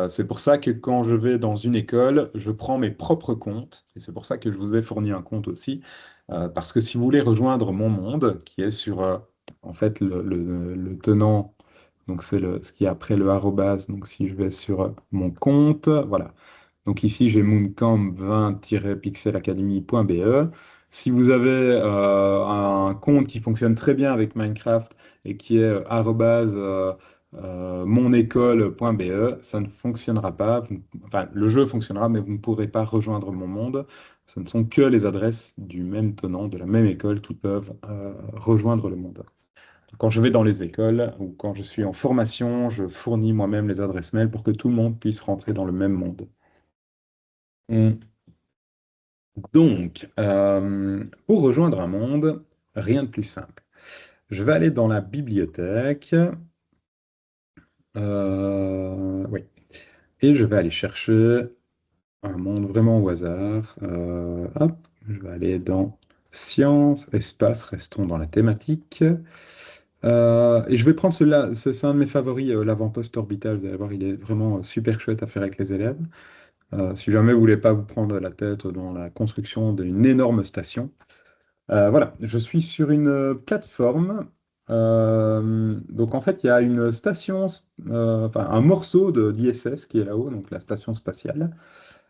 C'est pour ça que quand je vais dans une école, je prends mes propres comptes, et c'est pour ça que je vous ai fourni un compte aussi, parce que si vous voulez rejoindre mon monde, qui est sur en fait le tenant, donc c'est ce qui est après le arrobase, donc si je vais sur mon compte, voilà. Donc ici j'ai mooncamp 20-pixelacademy.be. Si vous avez un compte qui fonctionne très bien avec Minecraft et qui est monécole.be, ça ne fonctionnera pas. Enfin, le jeu fonctionnera, mais vous ne pourrez pas rejoindre mon monde. Ce ne sont que les adresses du même tenant, de la même école, qui peuvent rejoindre le monde. Quand je vais dans les écoles ou quand je suis en formation, je fournis moi-même les adresses mail pour que tout le monde puisse rentrer dans le même monde. Hmm. Donc, pour rejoindre un monde, rien de plus simple. Je vais aller dans la bibliothèque. Oui. Et je vais aller chercher un monde vraiment au hasard. Hop, je vais aller dans Sciences, Espace, restons dans la thématique. Et je vais prendre celui-là, c'est un de mes favoris, l'avant-poste orbital. Vous allez voir, il est vraiment super chouette à faire avec les élèves. Si jamais vous voulez pas vous prendre la tête dans la construction d'une énorme station. Voilà, je suis sur une plateforme. Donc en fait, il y a une station, enfin un morceau d'ISS qui est là-haut, donc la station spatiale,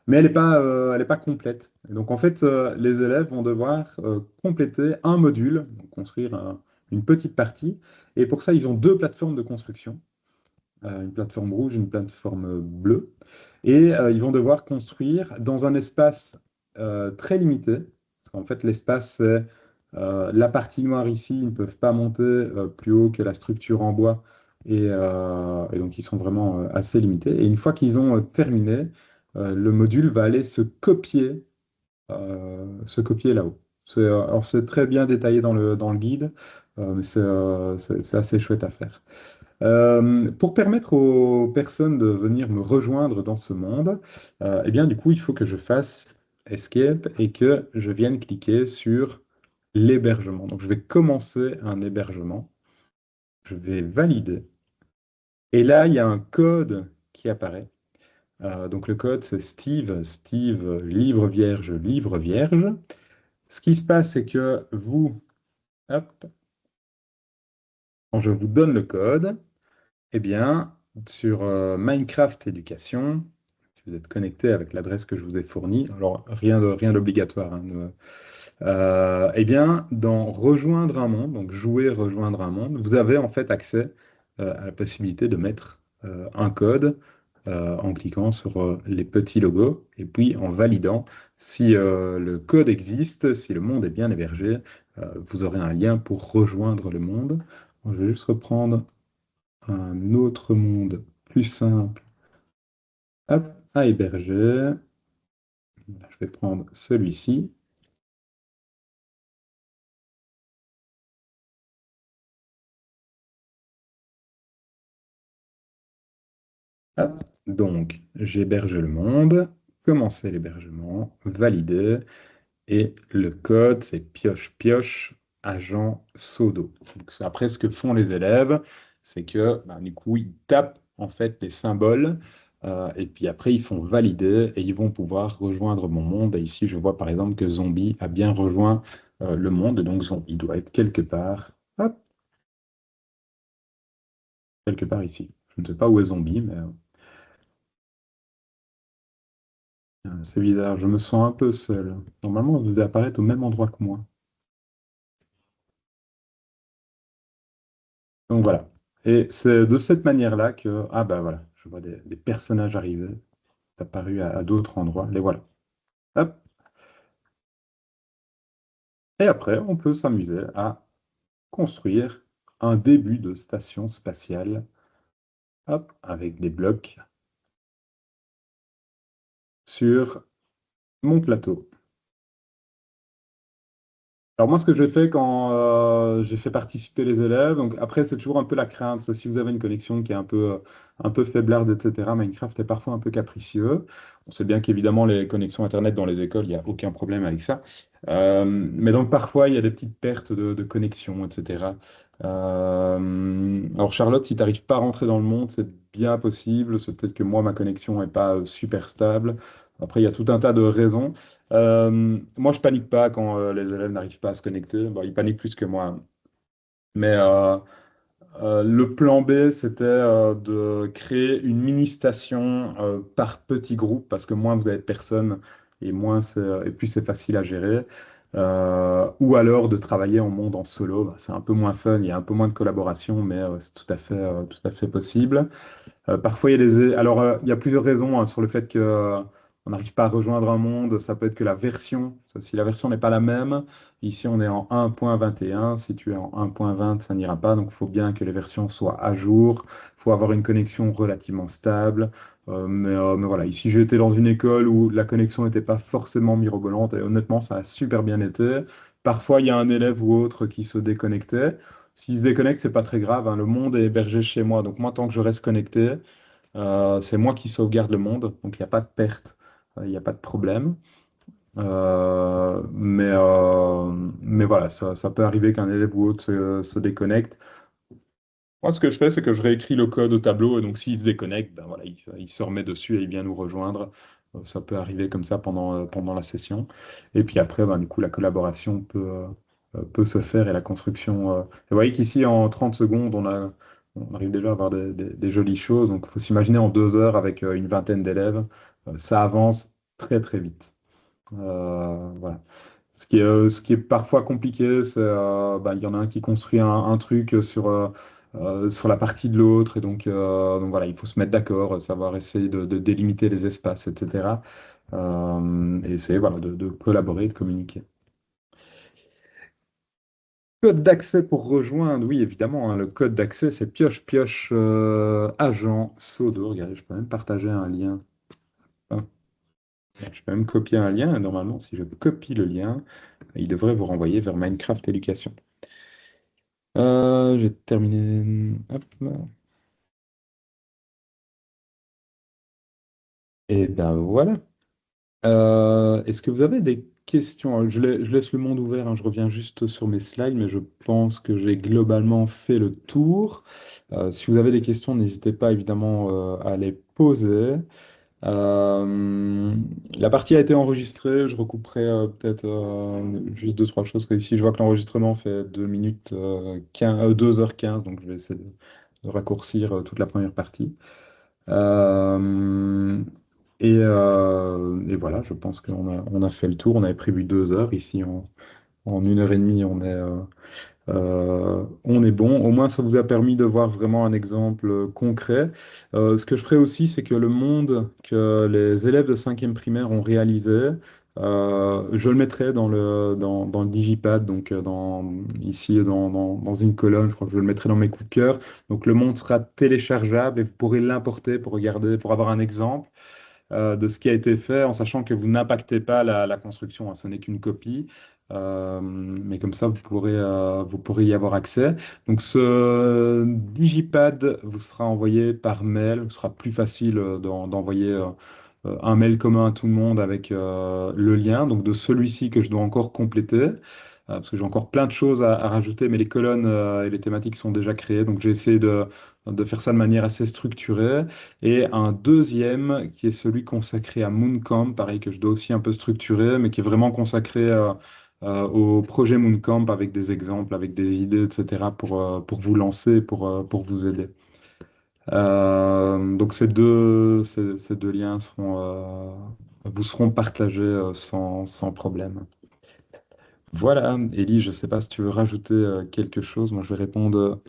mais elle est pas complète. Et donc en fait, les élèves vont devoir compléter un module, donc construire une petite partie. Et pour ça, ils ont deux plateformes de construction, une plateforme rouge, une plateforme bleue. Et ils vont devoir construire dans un espace très limité, parce qu'en fait, l'espace, c'est la partie noire ici, ils ne peuvent pas monter plus haut que la structure en bois, et donc ils sont vraiment assez limités. Et une fois qu'ils ont terminé, le module va aller se copier là-haut. Alors c'est très bien détaillé dans le guide, mais c'est assez chouette à faire. Pour permettre aux personnes de venir me rejoindre dans ce monde, eh bien, du coup, il faut que je fasse Escape et que je vienne cliquer sur l'hébergement. Donc, je vais commencer un hébergement. Je vais valider. Et là, il y a un code qui apparaît. Donc, le code, c'est Steve, livre vierge, livre vierge. Ce qui se passe, c'est que vous, hop, quand je vous donne le code, eh bien, sur Minecraft Éducation, si vous êtes connecté avec l'adresse que je vous ai fournie, alors rien d'obligatoire, hein, eh bien, dans Rejoindre un monde, donc jouer, rejoindre un monde, vous avez en fait accès à la possibilité de mettre un code en cliquant sur les petits logos et puis en validant si le code existe, si le monde est bien hébergé, vous aurez un lien pour rejoindre le monde. Je vais juste reprendre un autre monde plus simple, hop, à héberger. Je vais prendre celui-ci. Hop. Donc, j'héberge le monde, commencer l'hébergement, valider, et le code, c'est pioche pioche agent Sodo. Donc, après, ce que font les élèves, c'est que bah, du coup, ils tapent en fait les symboles, et puis après, ils font valider et ils vont pouvoir rejoindre mon monde. Et ici, je vois par exemple que Zombie a bien rejoint le monde, donc Zombie doit être quelque part, hop, quelque part ici. Je ne sais pas où est Zombie, mais c'est bizarre, je me sens un peu seul. Normalement, vous devez apparaître au même endroit que moi. Donc voilà. Et c'est de cette manière-là que, ah bah voilà, je vois des personnages arriver, apparus à d'autres endroits, les voilà. Hop. Et après, on peut s'amuser à construire un début de station spatiale, hop, avec des blocs sur mon plateau. Alors moi, ce que j'ai fait quand j'ai fait participer les élèves, donc après, c'est toujours un peu la crainte. Si vous avez une connexion qui est un peu faiblarde, etc., Minecraft est parfois un peu capricieux. On sait bien qu'évidemment, les connexions Internet dans les écoles, il n'y a aucun problème avec ça. Mais donc parfois, il y a des petites pertes de connexion, etc. Alors Charlotte, si tu n'arrives pas à rentrer dans le monde, c'est bien possible. C'est peut-être que moi, ma connexion n'est pas super stable. Après, il y a tout un tas de raisons. Moi, je panique pas quand les élèves n'arrivent pas à se connecter. Bon, ils paniquent plus que moi. Mais le plan B, c'était de créer une mini-station par petit groupe, parce que moins vous avez de personnes et et plus c'est facile à gérer. Ou alors de travailler en monde en solo. Bah, c'est un peu moins fun, il y a un peu moins de collaboration, mais c'est tout à fait possible. Parfois, il y a il y a plusieurs raisons hein, sur le fait que on n'arrive pas à rejoindre un monde. Ça peut être que la version, si la version n'est pas la même, ici on est en 1.21. Si tu es en 1.20, ça n'ira pas. Donc, il faut bien que les versions soient à jour. Il faut avoir une connexion relativement stable. Mais voilà, ici j'ai été dans une école où la connexion n'était pas forcément mirobolante et honnêtement, ça a super bien été. Parfois, il y a un élève ou autre qui se déconnectait. S'il se déconnecte, c'est pas très grave, hein. Le monde est hébergé chez moi. Donc moi, tant que je reste connecté, c'est moi qui sauvegarde le monde. Donc il n'y a pas de perte, il n'y a pas de problème. Mais voilà, ça peut arriver qu'un élève ou autre se déconnecte. Moi, ce que je fais, c'est que je réécris le code au tableau. Et donc s'il se déconnecte, ben voilà, il se remet dessus et il vient nous rejoindre. Ça peut arriver comme ça pendant la session. Et puis après, ben, du coup, la collaboration peut se faire et la construction. Vous voyez qu'ici, en 30 secondes, on arrive déjà à avoir des jolies choses. Donc, il faut s'imaginer en 2 heures avec une vingtaine d'élèves. Ça avance très, très vite. Voilà. Ce qui est parfois compliqué, c'est bah, il y en a un qui construit un truc sur la partie de l'autre. Et donc voilà, il faut se mettre d'accord, savoir essayer de délimiter les espaces, etc. Et essayer voilà, de collaborer, de communiquer. Code d'accès pour rejoindre, oui, évidemment, hein, le code d'accès, c'est pioche, pioche, agent, pseudo. Regardez, je peux même partager un lien. Hein, je peux même copier un lien. Et normalement, si je copie le lien, il devrait vous renvoyer vers Minecraft Éducation. J'ai terminé. Hop là. Et ben voilà. Est-ce que vous avez des questions? Je laisse le monde ouvert, hein, je reviens juste sur mes slides, mais je pense que j'ai globalement fait le tour. Si vous avez des questions, n'hésitez pas évidemment à les poser. Euh, la partie a été enregistrée, je recouperai peut-être juste deux, trois choses. Ici, je vois que l'enregistrement fait 2 minutes 15, 2h15, donc je vais essayer de raccourcir toute la première partie. Euh, et voilà, je pense on a fait le tour. On avait prévu 2 heures. Ici, en 1 heure et demie, on est bon. Au moins, ça vous a permis de voir vraiment un exemple concret. Ce que je ferai aussi, c'est que le monde que les élèves de cinquième primaire ont réalisé, je le mettrai dans le Digipad, donc ici dans une colonne, je crois que je le mettrai dans mes coups de cœur. Donc le monde sera téléchargeable et vous pourrez l'importer pour regarder, pour avoir un exemple de ce qui a été fait, en sachant que vous n'impactez pas la construction, hein, ce n'est qu'une copie. Mais comme ça, vous pourrez y avoir accès. Donc, ce Digipad vous sera envoyé par mail. Ce sera plus facile d'envoyer un mail commun à tout le monde avec le lien. Donc, de celui-ci que je dois encore compléter. Parce que j'ai encore plein de choses à rajouter, mais les colonnes et les thématiques sont déjà créées. Donc, j'ai essayé de faire ça de manière assez structurée. Et un deuxième qui est celui consacré à Mooncamp, pareil que je dois aussi un peu structurer, mais qui est vraiment consacré au projet Mooncamp avec des exemples, avec des idées, etc. pour vous lancer, pour vous aider. Donc ces deux liens vous seront partagés sans problème. Voilà, Élie, je ne sais pas si tu veux rajouter quelque chose. Moi, je vais répondre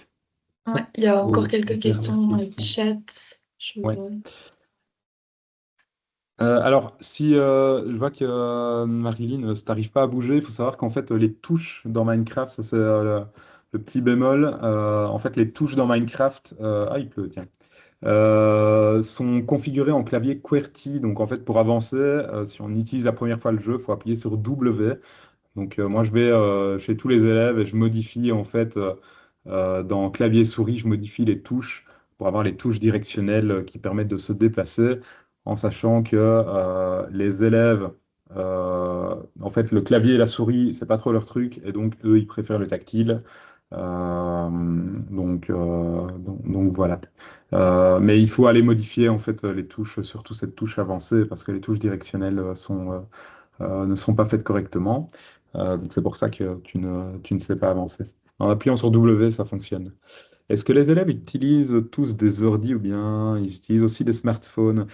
Ouais, il y a encore aux quelques questions dernières dans le questions. chat. Je... Ouais. Alors, si je vois que Marilyn, ça t'arrive pas à bouger, il faut savoir qu'en fait, les touches dans Minecraft, ça c'est le petit bémol. En fait, les touches dans Minecraft, ah, il pleut, tiens, sont configurées en clavier QWERTY. Donc, en fait, pour avancer, si on utilise la première fois le jeu, il faut appuyer sur W. Donc moi je vais chez tous les élèves et je modifie en fait dans clavier souris, je modifie les touches pour avoir les touches directionnelles qui permettent de se déplacer en sachant que les élèves en fait le clavier et la souris c'est pas trop leur truc et donc eux ils préfèrent le tactile. Donc voilà. Mais il faut aller modifier en fait les touches, surtout cette touche avancée parce que les touches directionnelles ne sont pas faites correctement. Donc c'est pour ça que tu ne sais pas avancer. En appuyant sur W, ça fonctionne. Est-ce que les élèves utilisent tous des ordis ou bien ils utilisent aussi des smartphones?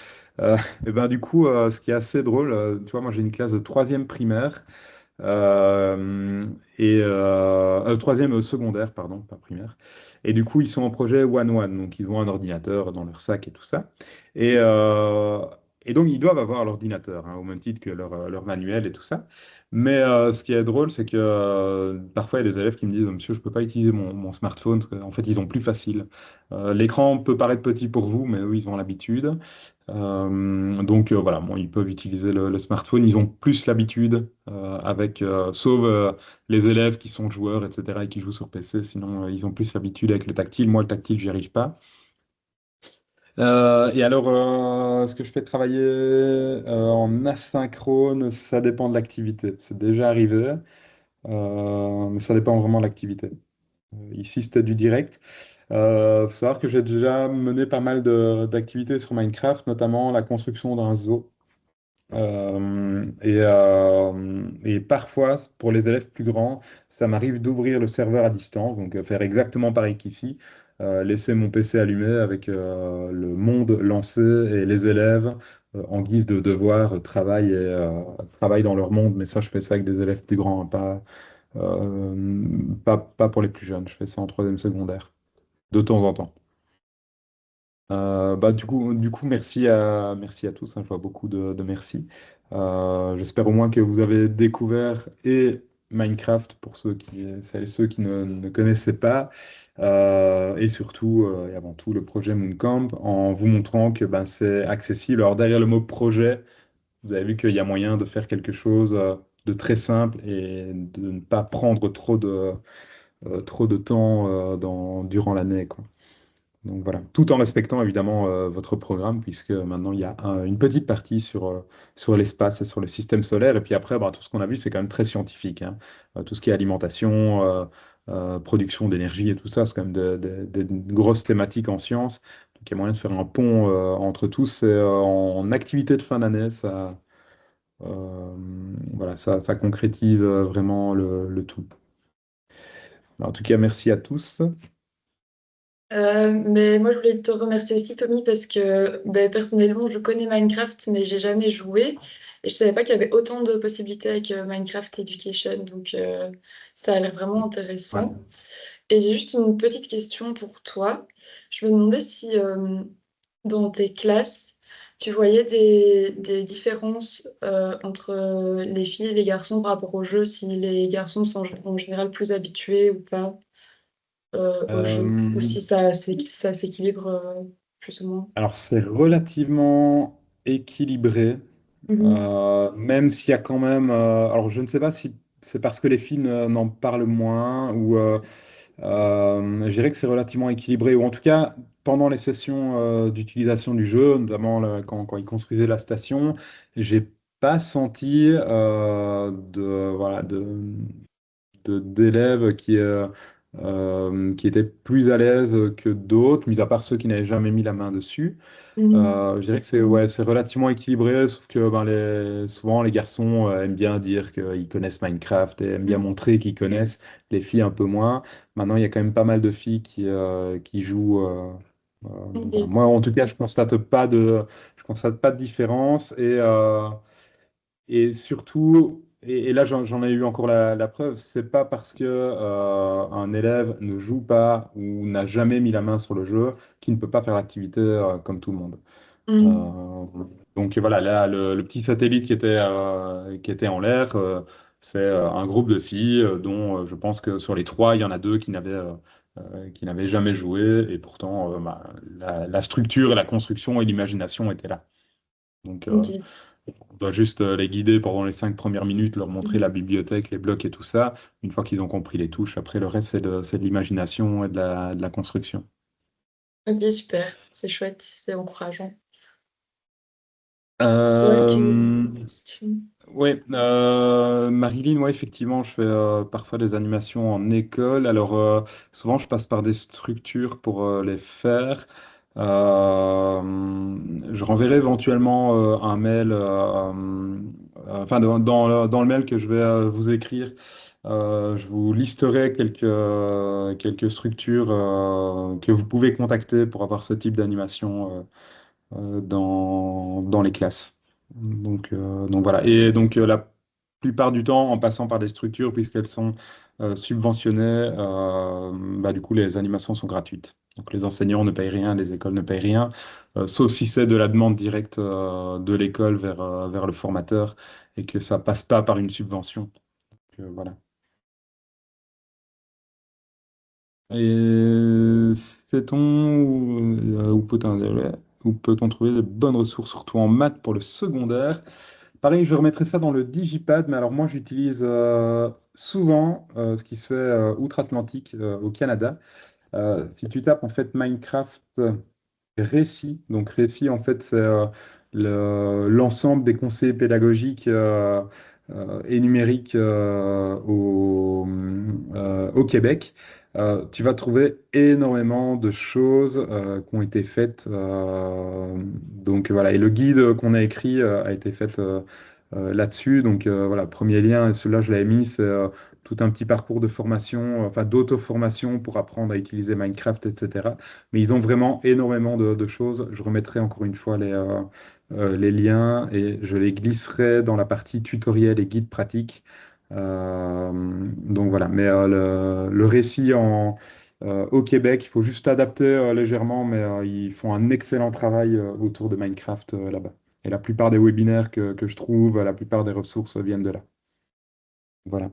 Et ben, du coup, ce qui est assez drôle, tu vois, moi j'ai une classe de troisième primaire euh, troisième secondaire, pardon, pas primaire. Et du coup, ils sont en projet one-one, donc ils ont un ordinateur dans leur sac et tout ça. Et, euh, et donc, ils doivent avoir l'ordinateur, hein, au même titre que leur manuel et tout ça. Mais ce qui est drôle, c'est que parfois, il y a des élèves qui me disent, Monsieur, je ne peux pas utiliser mon smartphone, parce qu'en fait, ils ont plus facile. L'écran peut paraître petit pour vous, mais eux, ils ont l'habitude. Donc voilà, bon, ils peuvent utiliser le smartphone, ils ont plus l'habitude sauf les élèves qui sont joueurs, etc., et qui jouent sur PC, sinon ils ont plus l'habitude avec le tactile. Moi, le tactile, j'y arrive pas. Et alors, ce que je fais travailler en asynchrone, ça dépend de l'activité. C'est déjà arrivé, mais ça dépend vraiment de l'activité. Ici, c'était du direct. Faut savoir que j'ai déjà mené pas mal d'activités sur Minecraft, notamment la construction d'un zoo. Et parfois, pour les élèves plus grands, ça m'arrive d'ouvrir le serveur à distance, donc faire exactement pareil qu'ici, laisser mon PC allumé avec le monde lancé et les élèves en guise de devoir travaillent dans leur monde. Mais ça, je fais ça avec des élèves plus grands, hein, pas pour les plus jeunes. Je fais ça en troisième secondaire, de temps en temps. Du coup, merci à tous, hein, je vois beaucoup de merci. J'espère au moins que vous avez découvert et Minecraft pour celles et ceux qui ne connaissaient pas, et surtout et avant tout le projet Mooncamp en vous montrant que ben, c'est accessible. Alors derrière le mot projet, vous avez vu qu'il y a moyen de faire quelque chose de très simple et de ne pas prendre trop de temps durant l'année, quoi. Donc voilà, tout en respectant évidemment votre programme, puisque maintenant il y a une petite partie sur l'espace et sur le système solaire. Et puis après, bah, tout ce qu'on a vu, c'est quand même très scientifique, hein. Tout ce qui est alimentation, production d'énergie et tout ça, c'est quand même des grosses thématiques en sciences. Donc il y a moyen de faire un pont entre tous. Et, en activité de fin d'année, euh, ça concrétise vraiment le tout. Alors, en tout cas, merci à tous. Mais moi, je voulais te remercier aussi, Tommy, parce que ben, personnellement, je connais Minecraft, mais j'ai jamais joué. Et je savais pas qu'il y avait autant de possibilités avec Minecraft Education. Donc, ça a l'air vraiment Ouais. intéressant. Et j'ai juste une petite question pour toi. Je me demandais si dans tes classes, tu voyais des différences entre les filles et les garçons par rapport au jeu, si les garçons sont en général plus habitués ou pas au jeu, ou Euh, si ça s'équilibre plus ou moins. Alors, c'est relativement équilibré, Mhm. même s'il y a quand même. Alors, je ne sais pas si c'est parce que les filles n'en parlent moins ou je dirais que c'est relativement équilibré, ou en tout cas, pendant les sessions d'utilisation du jeu, notamment quand ils construisaient la station, j'ai pas senti d'élèves qui étaient plus à l'aise que d'autres, mis à part ceux qui n'avaient jamais mis la main dessus. Mhm. Je dirais que c'est relativement équilibré, sauf que ben, souvent les garçons aiment bien dire qu'ils connaissent Minecraft et aiment bien Mhm. montrer qu'ils connaissent, les filles un peu moins. Maintenant, il y a quand même pas mal de filles qui jouent. Voilà. Ok. Moi, en tout cas, je constate pas de différence et surtout, et là j'en ai eu encore la preuve, c'est pas parce que un élève ne joue pas ou n'a jamais mis la main sur le jeu qu'il ne peut pas faire l'activité comme tout le monde. Mhm. Euh, donc voilà, là, le petit satellite qui était en l'air, c'est un groupe de filles dont je pense que sur les trois, il y en a deux qui n'avaient jamais joué, et pourtant bah, la structure et la construction et l'imagination étaient là. Donc Ok. On doit juste les guider pendant les 5 premières minutes, leur montrer la bibliothèque, les blocs et tout ça. Une fois qu'ils ont compris les touches, après le reste, c'est de l'imagination et de la construction. Ok, super, c'est chouette, c'est encourageant. Ouais, quelle Euh, question. Oui, Marilyn, ouais, effectivement, je fais parfois des animations en école. Alors, souvent, je passe par des structures pour les faire. Je renverrai éventuellement un mail, enfin, dans le mail que je vais vous écrire, je vous listerai quelques structures que vous pouvez contacter pour avoir ce type d'animation dans les classes. Donc voilà. Et donc la plupart du temps, en passant par des structures, puisqu'elles sont subventionnées, bah, du coup, les animations sont gratuites. Donc les enseignants ne payent rien, les écoles ne payent rien, sauf si c'est de la demande directe de l'école vers le formateur et que ça passe pas par une subvention. Donc, voilà. Et sait-on où peut-on trouver de bonnes ressources, surtout en maths pour le secondaire? Pareil, je remettrai ça dans le Digipad, mais alors moi j'utilise souvent ce qui se fait outre-Atlantique au Canada. Si tu tapes en fait Minecraft récit, donc récit en fait c'est l'ensemble des conseils pédagogiques et numériques au Québec. Tu vas trouver énormément de choses qui ont été faites. Donc voilà, et le guide qu'on a écrit a été fait là-dessus. Donc voilà, premier lien, et celui-là je l'avais mis, c'est tout un petit parcours de formation, enfin d'auto-formation pour apprendre à utiliser Minecraft, etc. Mais ils ont vraiment énormément de choses. Je remettrai encore une fois les liens et je les glisserai dans la partie tutoriel et guide pratique. Donc voilà, mais le récit au Québec, il faut juste adapter légèrement, mais ils font un excellent travail autour de Minecraft là-bas. Et la plupart des webinaires que je trouve, la plupart des ressources viennent de là. Voilà.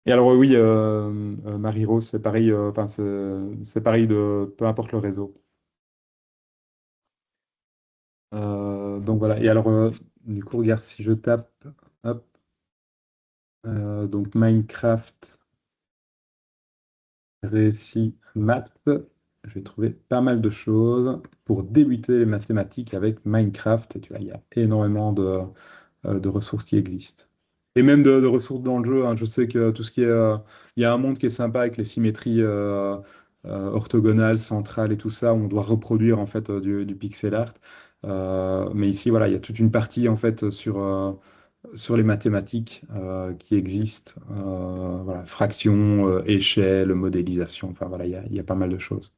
Et alors oui, Marie-Rose, c'est pareil, enfin c'est pareil de peu importe le réseau. Donc voilà. Et alors, du coup, regarde si je tape, hop, donc Minecraft récit maths, je vais trouver pas mal de choses pour débuter les mathématiques avec Minecraft. Et tu vois, il y a énormément de ressources qui existent. Et même de ressources dans le jeu, hein. Je sais que tout ce qui est, il y a un monde qui est sympa avec les symétries orthogonales, centrales et tout ça. Où on doit reproduire en fait du pixel art. Mais ici, voilà, il y a toute une partie en fait sur les mathématiques qui existent. Voilà, fraction, échelle, modélisation. Enfin voilà, il y a pas mal de choses.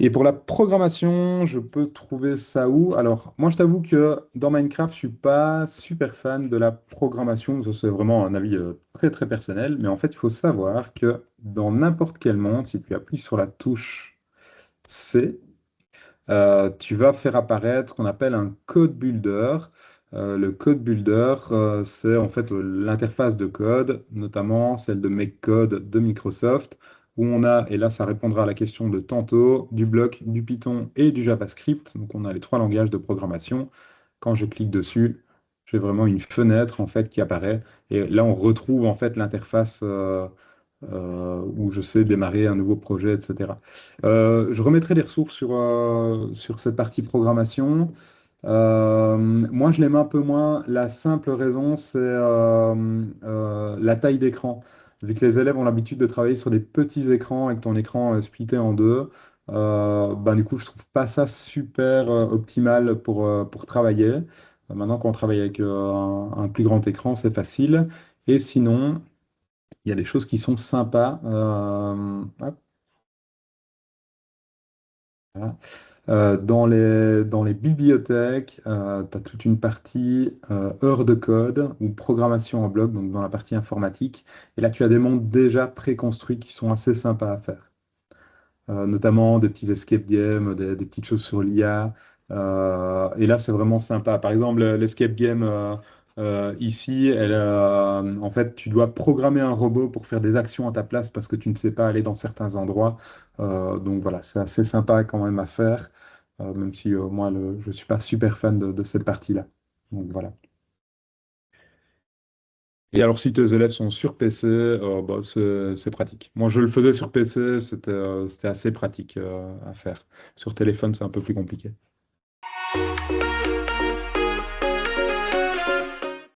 Et pour la programmation, je peux trouver ça où? Alors, moi, je t'avoue que dans Minecraft, je suis pas super fan de la programmation. Ça, c'est vraiment un avis très, très personnel. Mais en fait, il faut savoir que dans n'importe quel monde, si tu appuies sur la touche C, tu vas faire apparaître ce qu'on appelle un code builder. Le code builder, c'est en fait l'interface de code, notamment celle de MakeCode de Microsoft, où on a, et là ça répondra à la question de tantôt, du bloc, du Python et du JavaScript. Donc on a les trois langages de programmation. Quand je clique dessus, j'ai vraiment une fenêtre en fait qui apparaît. Et là on retrouve en fait l'interface où je sais démarrer un nouveau projet, etc. Je remettrai des ressources sur cette partie programmation. Moi, je l'aime un peu moins. La simple raison, c'est la taille d'écran. Vu que les élèves ont l'habitude de travailler sur des petits écrans et que ton écran est splitté en deux, ben, du coup, je trouve pas ça super optimal pour travailler. Maintenant, quand on travaille avec un plus grand écran, c'est facile. Et sinon, il y a des choses qui sont sympas. Hop, voilà. Dans les bibliothèques, tu as toute une partie heures de code ou programmation en bloc, donc dans la partie informatique. Et là, tu as des mondes déjà préconstruits qui sont assez sympas à faire. Notamment des petits escape games, des petites choses sur l'IA. Et là, c'est vraiment sympa. Par exemple, l'escape game ici, en fait, tu dois programmer un robot pour faire des actions à ta place parce que tu ne sais pas aller dans certains endroits. Donc voilà, c'est assez sympa quand même à faire. même si moi, je ne suis pas super fan de cette partie-là. Donc voilà. Et alors, si tes élèves sont sur PC, bah, c'est pratique. Moi, je le faisais sur PC, c'était assez pratique à faire. Sur téléphone, c'est un peu plus compliqué.